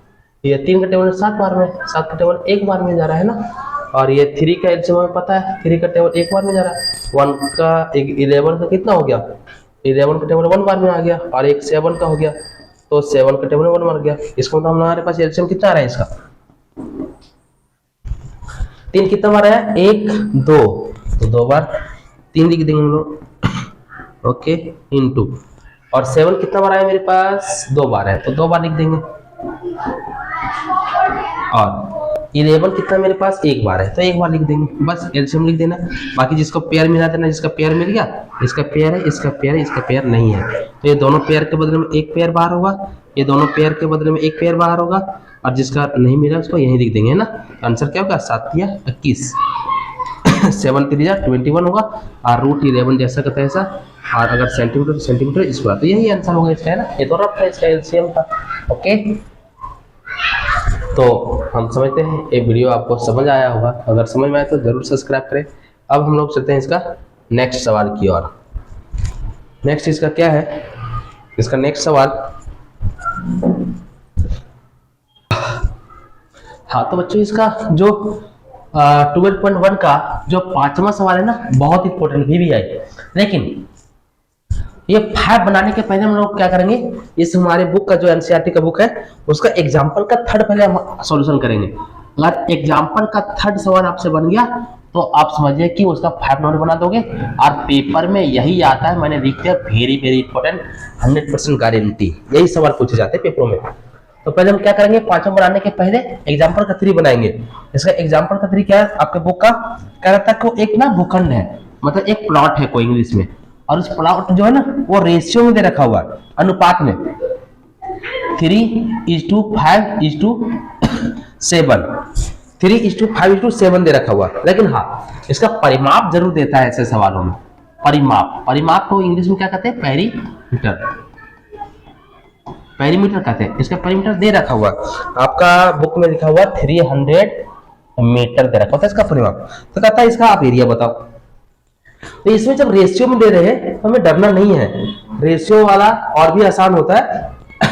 [SPEAKER 1] ये 3 का टेबल 7 बार में, 7 का टेबल 1 बार में जा रहा है ना, और ये 3 का एलसीएम हमें पता है 3 का टेबल 1 बार में जा रहा है, 1 का 11 का कितना हो गया 11 का टेबल 1 बार में आ गया, और एक 7 का हो गया, तो 7 का टेबल 1 बार गया। इसको मतलब हमारे पास एलसीएम कितना आ रहा है इसका, 3 कितना बार है, 1 2, तो 2 बार 3 लिख देंगे हम लोग, ओके, इनटू, और 7 कितना बार है मेरे पास, 2 बार है, तो 2 बार लिख देंगे, और 11 कितना मेरे पास, 1 बार है, तो 1 बार लिख देंगे, बस एलसीएम लिख देना। बाकी जिसको पेयर मिला देना, जिसका पेयर मिल गया, इसका पेयर है, इसका पेयर है, इसका पेयर नहीं है, तो ये दोनों पेयर के बदले में एक पेयर बाहर होगा, ये दोनों पेयर के बदले में एक पेयर बाहर होगा, और जिसका नहीं मिला उसको यहीं लिख देंगे, है ना। आंसर क्या होगा, 7 या 21, 7 3 या 21 होगा, और √11 जैसा का तैसा, और अगर सेंटीमीटर सेंटीमीटर स्क्वायर, तो यही आंसर होगा इसका, है ना। ये तो रफ था, इसका एलसीएम था, ओके। तो हम समझते हैं ये वीडियो आपको समझ आया होगा, अगर समझ में आया तो जरूर सब्सक्राइब करें। अब हम लोग चलते हैं इसका नेक्स्ट सवाल की ओर। नेक्स्ट इसका क्या है, इसका नेक्स्ट सवाल, हाँ तो बच्चों इसका जो 12.1 का जो 5वां सवाल है ना, बहुत इंपॉर्टेंट भी आई, लेकिन ये 5 बनाने के पहले हम लोग क्या करेंगे, इस हमारे बुक का जो एनसीईआरटी का बुक है उसका एग्जाम्पल का 3rd पहले हम सॉल्यूशन करेंगे। अगर एग्जाम्पल का 3rd सवाल आपसे बन गया तो आप समझिए कि उसका 5 नंबर बना दोगे, और पेपर में यही आता है, मैंने लिख दिया वेरी वेरी इंपॉर्टेंट, 100% गारंटी, यही सवाल पूछे जाते हैं पेपरों में। तो पहले हम क्या करेंगे, 5वां बनाने के पहले एग्जाम्पल का 3 बनाएंगे। इसका एग्जाम्पल का 3 क्या है आपके बुक का, क्या रहता है को एक ना भूखंड है, मतलब एक प्लॉट है कोई इंग्लिश में, और उस प्लॉट जो है ना वो रेशियो में दे रखा हुआ है, अनुपात में 3:5:7, 3:5:7 दे रखा हुआ, लेकिन हाँ इसका परिमाप जरूर देता है ऐसे सवालों में। परिमाप को इंग्लिश में क्या कहते हैं, पेरीमीटर कहते हैं। इसका पेरीमीटर दे रखा हुआ आपका बुक में लिखा हुआ 300 मीटर दे रखा होता है इसका परिमाप। तो कहता है इसका आप एरिया बताओ। तो इसमें जब रेशियो में दे रहे हैं तो हमें डरना नहीं है, रेशियो वाला और भी आसान होता है।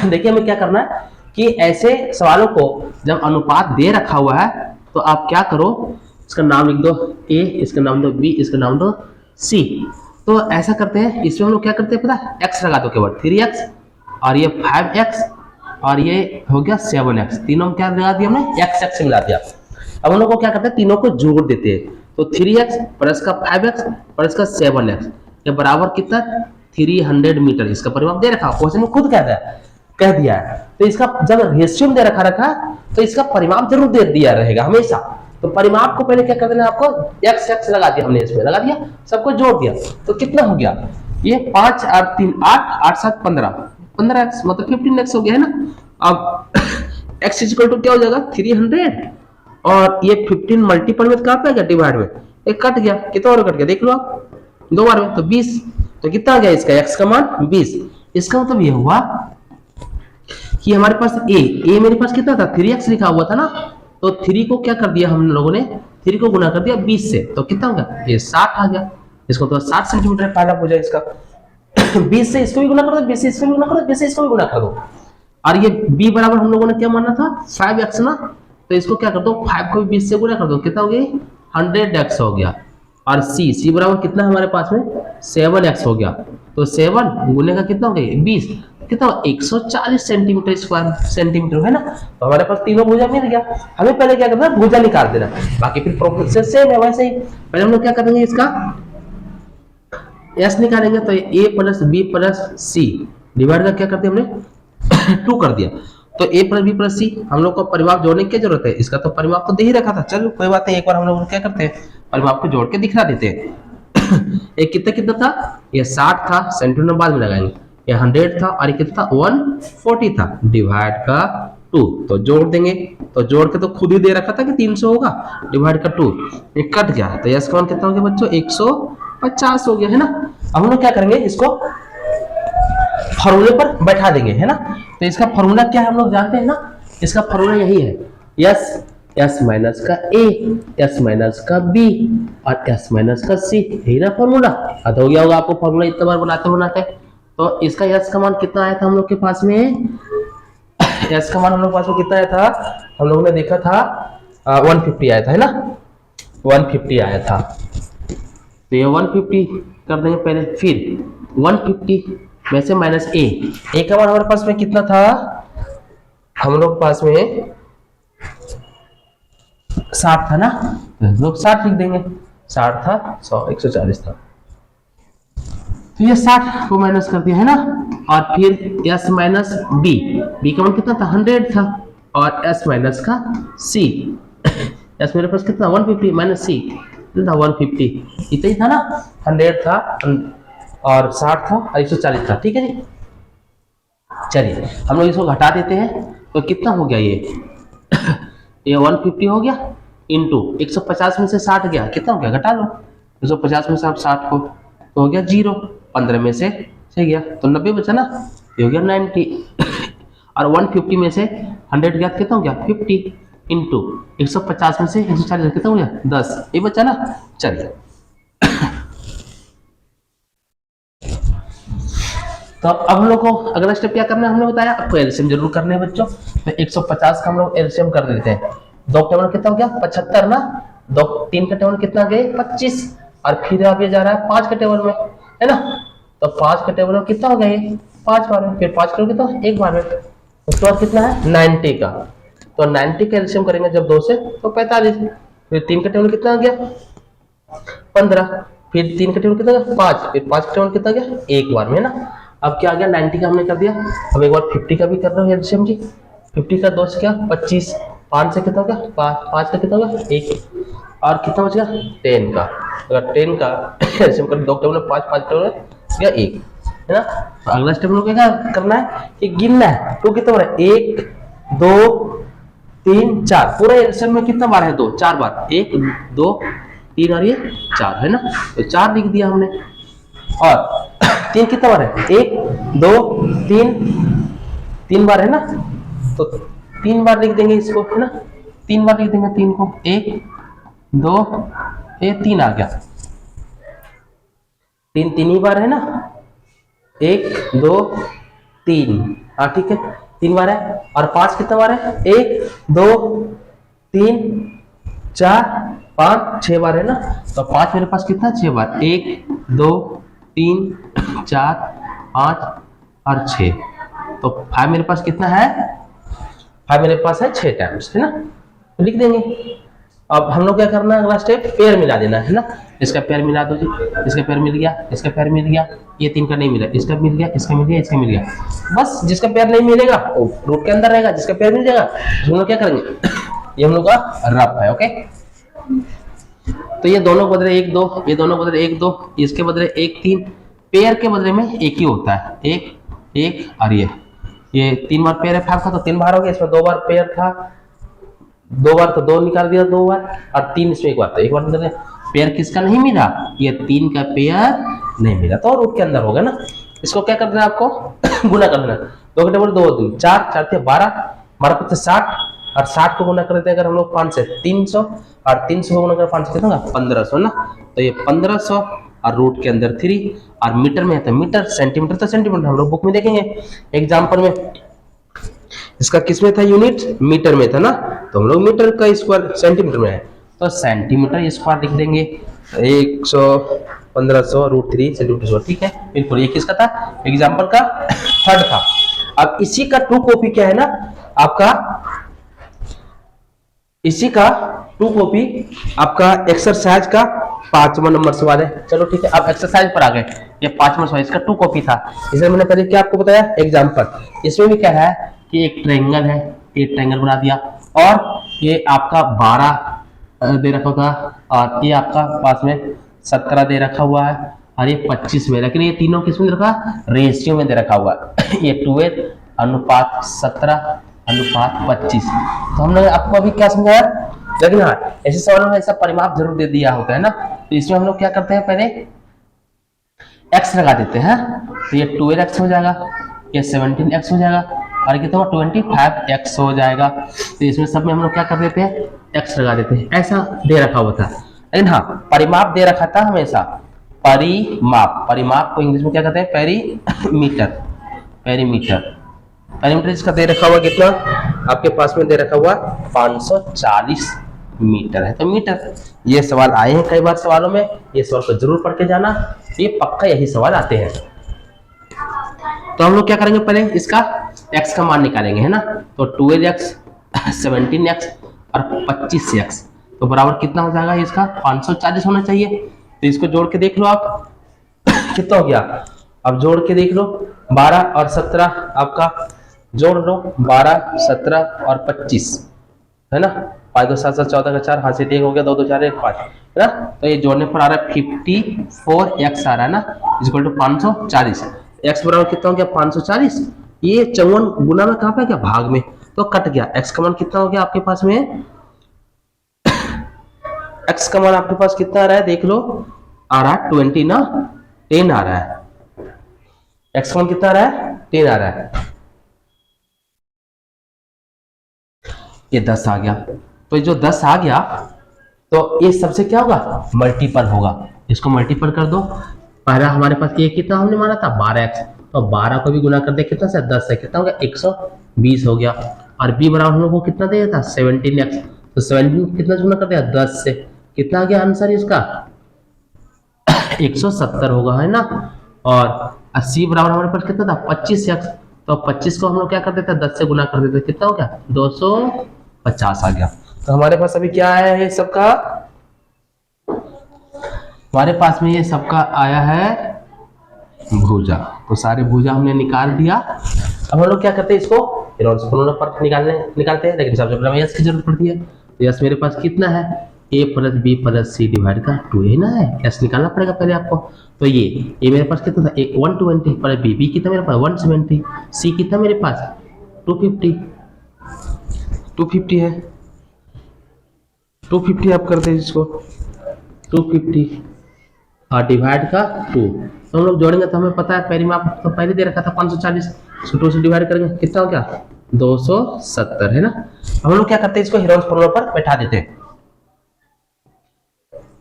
[SPEAKER 1] देखिए हमें क्या करना है कि ऐसे सवालों को जब अनुपात दे रखा हुआ है तो आप क्या करो, इसका नाम लिख दो A, इसका नाम दो B, इसका नाम दो C। तो ऐसा करते हैं, इसमें हम लोग क्या करते हैं पता है, x लगा दो केवल, 3x और ये 5x और ये हो गया 7x, तीनों में क्या लगा दिया हमने, x मिला दिया। अब हम लोग को क्या करते हैं, तीनों को जोड़ देते हैं, तो 3x प्लस का 5x प्लस का 7x ये बराबर कितना, 300 मीटर। इसका परिमाप दे रखा, क्वेश्चन में खुद कह दिया है। तो इसका जब रेशियो में दे रखा तो इसका परिमाप जरूर दे दिया रहेगा हमेशा। तो परिमाप को पहले क्या कर देना आपको, x लगा दिया हमने, इसमें लगा दिया, सबको जोड़ दिया, तो कितना हो गया, ये 5 और 3 8, 8 7 15x मतलब 15x हो गया है ना। अब x इक्वल टू क्या हो जाएगा, 300 और ये 15 मल्टीपल में कहां पे आ गया, डिवाइड में, एक कट गया, कितना और कट गया देख लो आप, 2 बार में, तो 20। तो कितना आ गया इसका x का मान 20। इसका मतलब ये हुआ कि हमारे पास a मेरे पास कितना था, 3x लिखा हुआ था ना, तो 3 को क्या कर दिया हम लोगों ने, 3 को गुना कर दिया 20 से, तो कितना हो गया, ये 60 आ गया। इसको तो 60 सेंटीमीटर पहला हो जाए इसका। 20 से इसको भी गुना कर दो, 20 से इसको भी गुना कर दो, 20 से इसको भी गुना कर दो, और ये b बराबर हम लोगों ने क्या माना था, 5x ना, तो इसको क्या कर दो, 5 को भी 20 से गुना कर दो, कितना हो गया, 100x हो गया। और c बराबर कितना हमारे पास में, 7x हो गया, तो 7 गुने का कितना हो गया, 20, कितना 140 सेंटीमीटर स्क्वायर सेंटीमीटर है ना। तो हमारे पास तीनों भुजा मिल गया। हमें पहले क्या करना है, भुजा निकाल देना, बाकी फिर प्रोसेस सेम है वैसे ही। पहले हम लोग क्या करेंगे, इसका s निकालेंगे, तो a plus b plus c divide का क्या करते हैं हमने 2 कर दिया, तो a plus b plus c हम लोग को परिमाप जोड़ने की क्या जरूरत है, इसका तो परिमाप तो दे ही रखा था। चलो कोई बात नहीं, एक बार हम लोग क्या करते हैं, परिमाप को जोड़ के दिखा देते हैं। एक कितना था, ये 60 था, सेंटीमीटर बाद में लगाएंगे, ये 100 था और ये कितना था, 140 था, डिवाइड का 2, तो जोड़ देंगे, तो जोड़ के तो खुद ही दे रखा था कि 300 होगा, डिवाइड का 2, ये कट गया, तो इसका मान कितना हो गया बच्चों, 150 हो गया है ना। अब हम लोग क्या करेंगे, इसको फॉर्मूले पर बैठा देंगे, है ना। तो इसका फॉर्मूला क्या है हम लोग जानते हैं ना, इसका फॉर्मूला यही है, s माइनस का a, s माइनस का b और s माइनस का c, यही ना फॉर्मूला। याद हो गया होगा आपको, फॉर्मूला इतना बार बनाते। तो इसका s का मान कितना आया था हम लोग के पास में, s का मान हम लोग के पास में कितना आया था, हम लोगों ने देखा था 150 आया था, है ना, 150 आया था। तो ये 150 कर देंगे पहले, फिर 150 में से माइनस a का मान हमारे पास में कितना था, हम लोग पास में 60 था ना, लोग 60 लिख देंगे, 60 था 100, 140 था, तो ये 60 को माइनस कर दिया है ना। और फिर s माइनस बी, बी का मान कितना था 100 था, और s माइनस का c, s मेरे पास कितना 150 माइनस c था 150, इतना ही था ना, 100 था और 60 था और 140 था, ठीक है जी। चलिए हम लोग इसको घटा देते हैं, तो कितना हो गया ये 150 हो गया इंटू 150 में से 60 गया, कितना हो गया घटा लो, 150 में से आप 60 को, तो हो गया 0, 15 में से 6 गया तो 90 बचा ना, ये हो गया 90 और 150 में से 100 गया कितना हो गया 50 इंटू 150 में से 140 कितना हो गया 10, ये बचा ना। चलिए तो अब हम लोग को अगला स्टेप क्या करना है, हमने बताया आपको एलसीएम जरूर करना है बच्चों। तो 150 का हम लोग एलसीएम कर देते हैं, 2 टेबल कितना हो गया 75 ना, 3 का टेबल कितना गए 25, और फिर अब ये जा रहा है 5 के टेबल में, है ना। तो 5 के टेबल में कितना हो गया ये 5 बार में, फिर 5 करोगे तो 1 बार में, उसके बाद कितना है 90 का, तो 90 का एलसीएम करेंगे जब 2 से तो 45, फिर 3 का टेबल कितना हो गया 15, फिर 3 का टेबल कितना गया 5, फिर 5 का टेबल कितना गया 1 बार में ना। अब क्या आ गया 90 का हमने कर दिया, अब एक बार 50 का भी कर रहे हो एलसीएम जी। 50 का 2 से क्या 25, 5 से कितना हो गया 5 का कितना हो गया 1, और कितना बच गया 10 का, अगर 10 का एलसीएम कर 2 टेबल 5 5 टेबल गया 1, है ना। तो अगला स्टेप लोग क्या करना है कि गिनना है, तो कितना बार है 1 2 3 4, पूरा एलसीएम में कितना बार है 2 4 बार, 1 2 3 और ये 4 है ना, तो 4 लिख दिया हमने। और 3 कितना बार है 1 2 3, 3 बार है ना, तो 3 बार लिख देंगे इसको, है ना, 3 बार लिख देंगे 3 को, 1 2 ये 3 आ गया, 3 3 ही बार है ना, 1 2 3, हाँ ठीक है 3 बार है। और 5 कितना बार है 1 2 3 4 5 6 बार है ना, तो 5 मेरे पास कितना 6 बार, 1 2 3 4 5 और 6, तो 5 मेरे पास कितना है 5 मेरे पास है 6 टाइम्स, है ना, तो लिख देंगे। अब हम लोग क्या करना है अगला स्टेप पेयर मिला देना है ना, इसका पेयर मिला दो जी, इसका पेयर मिल गया, इसका पेयर मिल गया, ये 3 का नहीं मिला, इसका मिल गया, इसका मिल गया, इसका मिल गया, बस जिसका पेयर नहीं मिलेगा वो रूट के अंदर रहेगा, जिसका पेयर मिल जाएगा हम लोग क्या करेंगे ये हम लोग का रफ है, ओके। तो ये दोनों बदले 1 2, ये दोनों बदले 1 2, इसके बदले 1 3, पेयर के बदले में एक ही होता है, 1 1 और ये 3 बार पेयर है 5 का, तो 3 बार हो गया, इसमें 2 बार पेयर था, 2 बार तो 2 निकाल दिया 2 बार, और 3 इसमें 1 बार, तो 1 बार निकाल दिया। पेयर किसका नहीं मिला, ये 3 का पेयर नहीं मिला, तो रूट के अंदर होगा ना। इसको क्या करना है आपको गुना कर देना, 2 के टेबल 2 2 4 4 थे 12, 12 को 60, और 60 को गुना कर देते हैं अगर हम लोग 5 से 300, और 300 को गुना कर 5 से कितना होगा 1500 ना, तो ये 1500 और रूट के अंदर 3, और मीटर में है तो मीटर, सेंटीमीटर तो सेंटीमीटर, हम लोग बुक में देखेंगे एग्जाम्पल में। इसका किस में था यूनिट, मीटर में था ना, तो हम लोग मीटर का स्क्वायर सेंटीमीटर में है, तो सेंटीमीटर स्क्वायर लिख देंगे 100 1500 √3 सेंटीमीटर स्क्वायर, ठीक है बिल्कुल। ये किसका था एग्जाम्पल का थर्ड था। अब इसी का 2 कॉपी क्या है ना आपका, इसी का 2 कॉपी आपका एक्सरसाइज का 5वां नंबर सवाल है। चलो ठीक है, अब एक्सरसाइज पर आ गए, ये 5वां सवाल इसका 2 कॉपी था, इसमें मैंने पहले क्या आपको बताया एग्जाम्पल, इसमें भी क्या है कि एक ट्रायंगल है, एक ट्रायंगल बना दिया, और ये आपका 12 दे रखा था, और ये आपका पास में 17 दे रखा हुआ है, और ये 25 में, लेकिन ये तीनों किस में दे रखा रेशियो में दे रखा हुआ है ये 12 अनुपात 17 अनुपात 25। तो हमने आपको अभी क्या समझाया, लेकिन हाँ ऐसे सवालों में ऐसा परिमाप जरूर दे दिया होता है ना, तो इसमें हम लोग क्या करते हैं पहले x लगा देते हैं, तो ये 12x हो जाएगा, ये 17x हो जाएगा, और कितना 25x हो जाएगा। तो इसमें सब में हम लोग क्या कर देते हैं x लगा देते हैं, ऐसा दे रखा हुआ था। लेकिन हाँ परिमाप दे रखा था हमेशा, परिमाप, परिमाप को इंग्लिश में क्या कहते हैं पेरीमीटर, पेरीमीटर, पेरीमीटर इसका दे रखा हुआ कितना आपके पास में दे रखा हुआ 540 मीटर है, तो मीटर। ये सवाल आए हैं कई बार सवालों में, ये सवाल को जरूर पढ़ के जाना, ये पक्का यही सवाल आते हैं। तो हम लोग क्या करेंगे पहले इसका x का मान निकालेंगे, है ना, तो 12x 17x और 25x, तो बराबर कितना हो जाएगा इसका 540 होना चाहिए। तो इसको जोड़ के देख लो आप कितना हो गया। अब जोड़ के देख लो 12 और 17 आपका जोड़ लो 12 17 और 25 है ना। 5 2 7 7 14 का 4 हाथ से 1 हो गया 2 2 4 1 5 है ना। तो ये जोड़ने पर आ रहा है 54x आ रहा है ना इक्वल टू 540। x बराबर कितना हो गया 540। ये 54 गुना में कहां पे गया भाग में तो कट गया। x का मान कितना हो गया आपके पास में x का मान आपके पास कितना आ रहा है देख लो आ रहा है 20 ना 10 आ रहा है। x का मान कितना आ रहा है 10 आ रहा है। ये 10 आ गया। तो ये जो 10 आ गया तो ये सबसे क्या होगा मल्टीपल होगा। इसको मल्टीपल कर दो। पहला हमारे पास ये कितना हमने माना था 12x तो 12 को भी गुना कर दे कितना से 10 से कितना हो गया 120 हो गया। और b बराबर हम लोग को कितना दिया था 17x तो 17 कितना गुना कर दिया 10 से कितना आ गया आंसर इसका 170 होगा है ना। और 80 बराबर हमारे पास कितना था 25x तो 25 को हम लोग क्या कर देते 10 से गुना कर देते कितना हो गया 250 आ गया। तो हमारे पास अभी क्या आया है सबका हमारे पास में ये सबका आया है भुजा। तो सारे भुजा हमने निकाल दिया। अब हम लोग क्या करते हैं इसको फॉर्मूला पर निकालते हैं लेकिन सबसे पहले यस की जरूरत पड़ती है। तो यस मेरे पास कितना है a plus B plus C divide का 2 है ना है यस निकालना पड़ेगा पहले आपको। तो ये मेरे पास कितना था 120 प्लस बी कितना मेरे पास 170 सी कितना मेरे पास 250 है 250 आप करते हैं इसको 250 और डिवाइड का 2 तो हम लोग जोड़ेंगे तो हमें पता है पहले में आप तो पहले दे रखा था 540 सो 2 से डिवाइड करेंगे कितना हो गया 270 है ना। हम लोग क्या करते हैं इसको हेरोल्स फॉर्मूला पर बैठा देते हैं।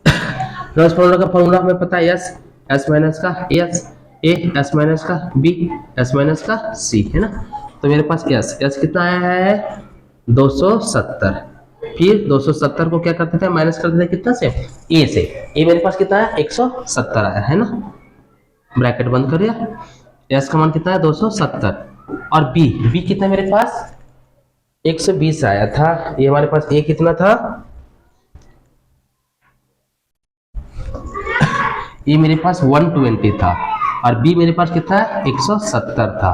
[SPEAKER 1] हेरोल्स फॉर्मूला का फॉर्मूला हमें पता है एस एस माइनस का एस ए एस माइनस का बी एस माइनस का सी है ना। तो मेरे पास एस एस कितना आया है 270 फिर 270 को क्या करते थे माइनस कर देते कितना से ए से ए मेरे पास कितना है 170 आया है ना। ब्रैकेट बंद करिए एस का मान कितना है 270 और बी कितना मेरे पास 120 आया था। ये हमारे पास ए कितना था ये मेरे पास 120 था और बी मेरे पास कितना है 170 था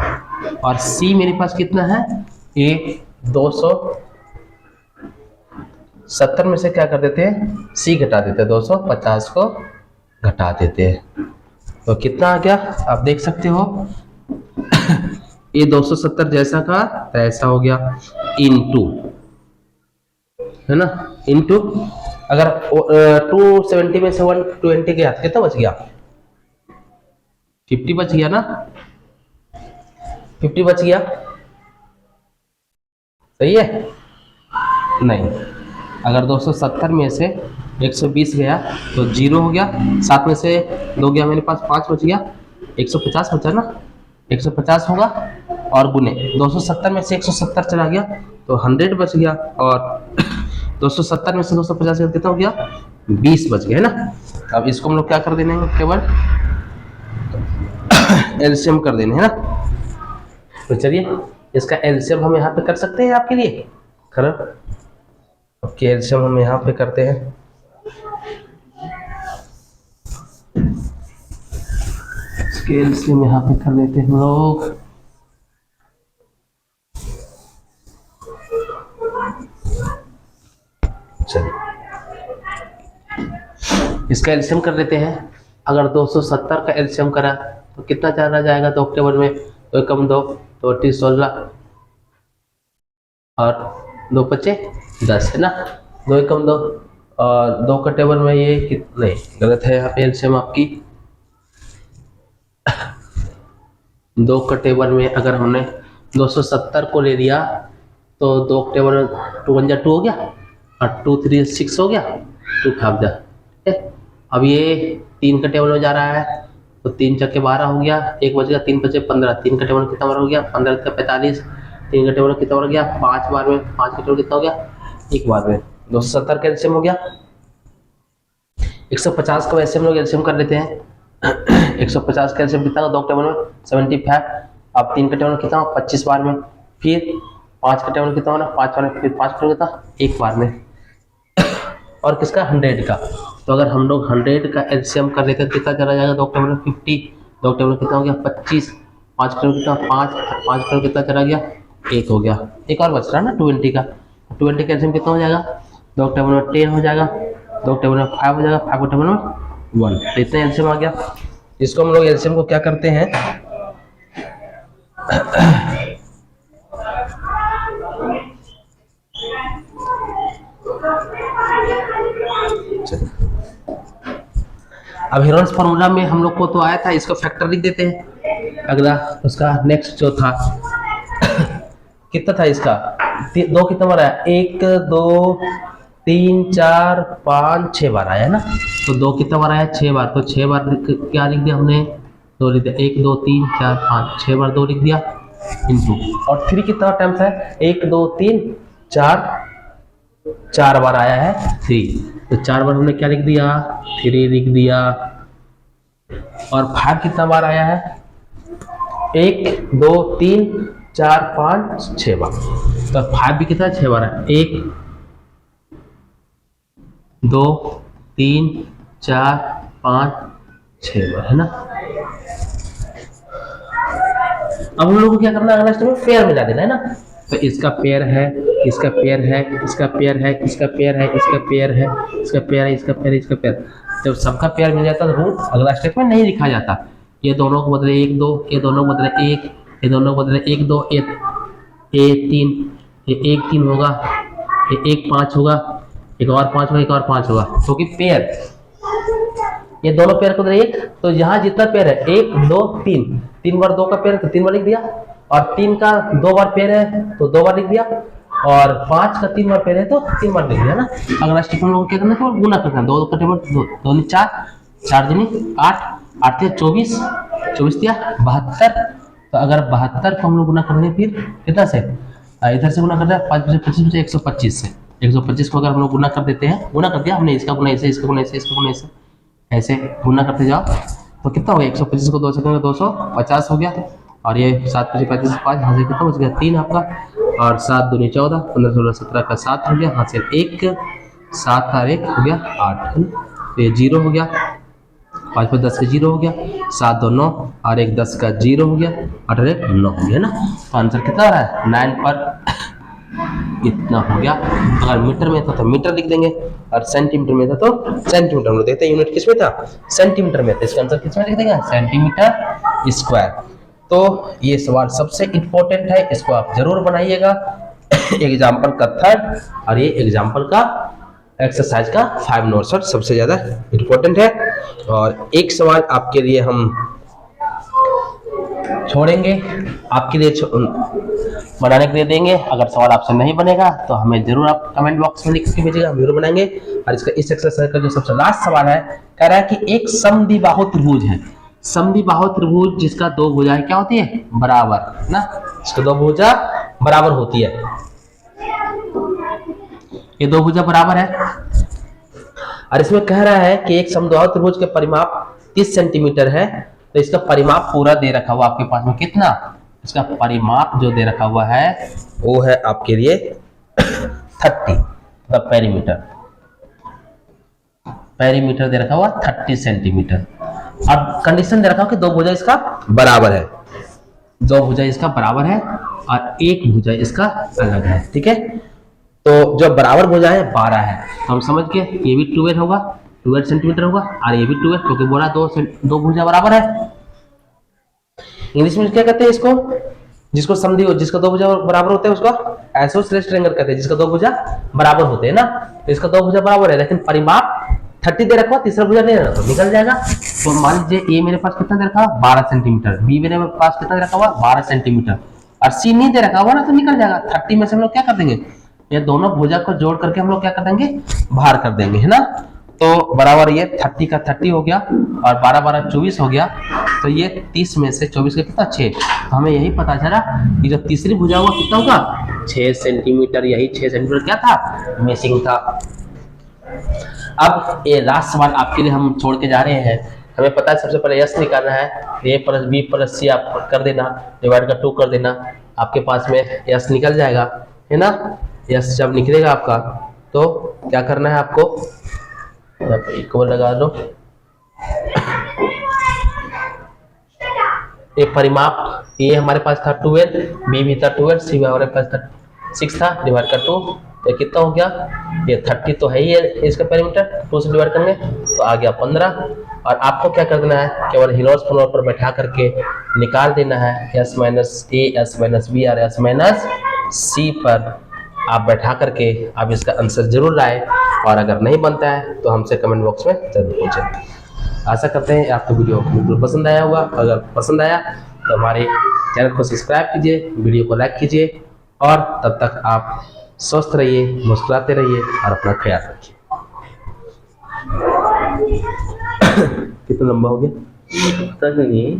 [SPEAKER 1] और सी मेरे पास कितना है ए 270 में से क्या कर देते हैं सी घटा देते हैं 250 को घटा देते हैं। तो कितना आ गया आप देख सकते हो ये 270 जैसा का ऐसा हो गया इनटू है ना इनटू अगर 270 में से 120 गया तो कितना बच गया 50 बच गया ना 50 बच गया सही है नहीं। अगर 270 में से 120 गया तो 0 हो गया 7 में से 2 गया मेरे पास 5 बच गया 150 बचा ना 150 होगा और गुने 270 में से 170 चला गया तो 100 बच गया और 270 में से 250 कितना हो गया 20 बच गया है ना। अब इसको हम लोग क्या कर देने हैं केवल एलसीएम कर देने हैं ना। तो चलिए इसका एलसीएम हम यहाँ पे कर सकते हैं आपके लिए करो। अब एलसीएम हम यहाँ पे करते हैं इसके एलसीएम यहाँ पे कर लेते हैं हम लोग। चलिए इसका एलसीएम कर लेते हैं। अगर 270 का एलसीएम करा तो कितना चला जाएगा 2 टेबल में 2 कम 2 तो 16 और 2 बचे 10 है ना 2 कम 2 और 2 का टेबल में ये नहीं गलत है यहाँ पे एलसीएम आपकी 2 का टेबल में अगर हमने 270 को ले लिया तो 2 टेबल में 2 1 2 हो गया और 2 3 6 हो गया 2 5 जा। अब ये 3 का टेबल में जा रहा है तो 3 चक्के 12 हो गया 1 बच गया 3 बचे 15 3 का टेबल कितना बार हो गया 15 का 45 3 का टेबल कितना हो गया 5 बार में 5 का टेबल कितना हो गया 1 बार में 270 का एलसीएम हो गया। 150 का वैसे हम लोग एलसीएम कर लेते हैं 150 का एलसीएम कितना 2 टेबल में 75 अब 3 का टेबल कितना 25 बार में फिर 5 का टेबल कितना होना 5 बार में फिर 5 का टेबल कितना 1 बार में और किसका 100 का। तो अगर हम लोग 100 का एलसीएम कर लेते हैं कितना चला जाएगा, 2 टेबल में 50, 2 टेबल में कितना हो गया 25, 5 टेबल कितना 5, 5 टेबल कितना चला गया 1 हो गया। एक और बच रहा ना 20 का, 20 का एलसीएम कितना हो जाएगा, 2 टेबल में 10 हो जाएगा, 2 टेबल में 5 हो जाएगा, 5 टेबल में 1, तो इतना एलसीएम आ गया। इसको हम लोग एलसीएम को क्या करते हैं अब हेरोन्स फार्मूला में हम लोग को तो आया था, इसको फैक्टर लिख देते हैं। अगला उसका नेक्स्ट जो था कितना था इसका, 2 कितना बार आया, 1 2 3 4 5 6 बार आया है ना। तो 2 कितना बार आया 6 बार, तो 6 बार क्या लिख दिया हमने, 2 लिख दिया, 1 2 3 4 5 6 बार 2 लिख दिया इंटू, और 3 कितना टाइम्स है, 1 2 3 4 बार आया है 3, तो 4 बार हमने क्या लिख दिया 3 लिख दिया। और 5 कितना बार आया है, 1 2 3 4 5 6 बार, तो 5 भी कितना 6 बार है, 1 2 3 4 5 6 बार है ना। अब हम लोग को क्या करना है, अगला स्टेप में पेयर मिला देना है ना। तो इसका पेयर है, इसका पेयर है, इसका पेयर है, इसका पेयर है, इसका पेयर है, इसका पेयर है, इसका पेयर है, इसका पेयर। जब सबका पेयर मिल जाता है तो रूट अगला स्टेप में नहीं लिखा जाता, ये दोनों को बदले 1 2, ये दोनों को बदले 1, ये दोनों को बदले 1 2, ये 3, ये 1 3 होगा, ये 1 5 होगा, एक और 5 होगा, एक और 5 होगा, क्योंकि पेयर ये दोनों पेयर को बदले 1, तो यहाँ जितना पेयर है 1 2 3, 3 बार 2 का पेयर तो 3 बार लिख दिया, और 3 का 2 बार पेयर है तो 2 बार लिख दिया, और 5 का 3 बार पेयर है तो 3 बार लिख दिया ना। अगला स्टेप हम लोग क्या करना है, गुना करना है, 2 का टेबल 2 4 4 दूनी 8, 8 से 24, 24 दिया 72, तो अगर 72 को हम लोग गुना कर दें फिर कितना से, इधर से गुना कर दिया 5 से 25 से 125 से, 125 को अगर हम लोग गुना कर देते हैं, गुना कर दिया हमने, इसका गुना ऐसे, इसका गुना ऐसे, इसका गुना ऐसे, ऐसे गुना करते जाओ तो कितना हो गया, 125 को 2 से करेंगे 250 हो गया, और ये 7 5 35 5 यहाँ से कितना बच गया 3 आपका, और 7 दूनी 14, 15 16 17 का 7 हो गया, यहाँ से 1 7 और 1 हो गया 8 है ना, तो ये 0 हो गया, 5 5 10 का 0 हो गया, 7 2 9 और 1 10 का 0 हो गया, 8 और 1 9 हो गया ना। तो आंसर कितना आ रहा है 9 पर इतना हो गया। अगर मीटर में था तो मीटर लिख देंगे, और सेंटीमीटर में था तो सेंटीमीटर में। देखते हैं यूनिट किस में था, सेंटीमीटर में था, इसका आंसर किस में लिख देंगे, सेंटीमीटर स्क्वायर। तो ये सवाल सबसे इंपॉर्टेंट है, इसको आप जरूर बनाइएगा एग्जाम्पल का 3rd और ये एग्जाम्पल का एक्सरसाइज का 5 नोट सबसे ज्यादा इंपॉर्टेंट है। और एक सवाल आपके लिए हम छोड़ेंगे, आपके लिए बनाने के लिए देंगे। अगर सवाल आपसे नहीं बनेगा तो हमें जरूर आप कमेंट बॉक्स में लिख के भेजिएगा, हम जरूर बनाएंगे। और इसका इस एक्सरसाइज का जो सबसे लास्ट सवाल है, कह रहा है कि एक समद्विबाहु त्रिभुज है, समद्विबाहु त्रिभुज जिसका 2 भुजाएं क्या होती है, बराबर ना, इसका 2 भुजा बराबर होती है, ये 2 भुजा बराबर है। और इसमें कह रहा है कि एक समद्विबाहु त्रिभुज के परिमाप 30 सेंटीमीटर है, तो इसका परिमाप पूरा दे रखा हुआ आपके पास में कितना, इसका परिमाप जो दे रखा हुआ है वो है आपके लिए 30 द पेरीमीटर, पेरीमीटर दे रखा हुआ 30 सेंटीमीटर। अब कंडीशन दे रखा हुआ कि 2 भुजा इसका बराबर है, 2 भुजा इसका बराबर है और 1 भुजा इसका अलग है, ठीक है। तो जो बराबर भुजा है 12 है, तो हम समझ के ये भी 12 होगा, 12 सेंटीमीटर होगा, और ये भी 12, क्योंकि बोला 2 भुजा बराबर है। इंग्लिश में क्या कहते हैं इसको, जिसको समधि हो, जिसका 2 भुजा बराबर होते हैं उसको आइसोसेलेस ट्रायंगल कहते हैं, जिसका 2 भुजा बराबर होते हैं ना। तो इसका 2 भुजा बराबर है, लेकिन परिमाप 30 दे रखा, तीसरा भुजा नहीं रखा तो निकल जाएगा। तो मान लीजिए ए मेरे पास कितना दे रखा हुआ 12 सेंटीमीटर, बी मेरे पास कितना दे रखा हुआ 12 सेंटीमीटर, और सी नहीं दे रखा हुआ ना, तो निकल जाएगा। 30 में से हम लोग क्या कर देंगे, ये दोनों भुजा को जोड़ करके हम लोग क्या कर देंगे, बाहर कर देंगे, है ना। तो बराबर ये 30 का 30 हो गया, और 12 12 24 हो गया, तो ये 30 में से 24 का कितना 6, तो हमें यही पता चला कि जो तीसरी भुजा हुआ कितना होगा 6 सेंटीमीटर, यही 6 सेंटीमीटर क्या था, मिसिंग था। अब ये लास्ट सवाल आपके लिए हम छोड़ के जा रहे हैं। हमें पता है सबसे पहले यस निकालना है, a प्लस बी प्लस सी आप कर देना, डिवाइड का 2 कर देना, आपके पास में यस निकल जाएगा, है ना। यस जब निकलेगा आपका तो क्या करना है आपको, यहाँ पे इक्वल लगा दो, ये परिमाप, ये हमारे पास था 12, बी भी था 12, सी हमारे पास था 6 था, डिवाइड कर 2, तो कितना हो गया, ये 30 तो है ही है इसका पेरीमीटर, 2 से डिवाइड करेंगे तो आ गया 15। और आपको क्या कर देना है, केवल हिलोस फॉर्मूला पर बैठा करके निकाल देना है S minus A, S minus B और एस माइनस सी पर आप बैठा करके आप इसका आंसर जरूर लाए, और अगर नहीं बनता है तो हमसे कमेंट बॉक्स में जरूर पूछें। आशा करते हैं आपको वीडियो बिल्कुल पसंद आया होगा, अगर पसंद आया तो हमारे चैनल को सब्सक्राइब कीजिए, वीडियो को लाइक कीजिए, और तब तक आप स्वस्थ रहिए, मुस्कुराते रहिए और अपना ख्याल रखिए। कितना लंबा हो गया?
[SPEAKER 2] पता नहीं।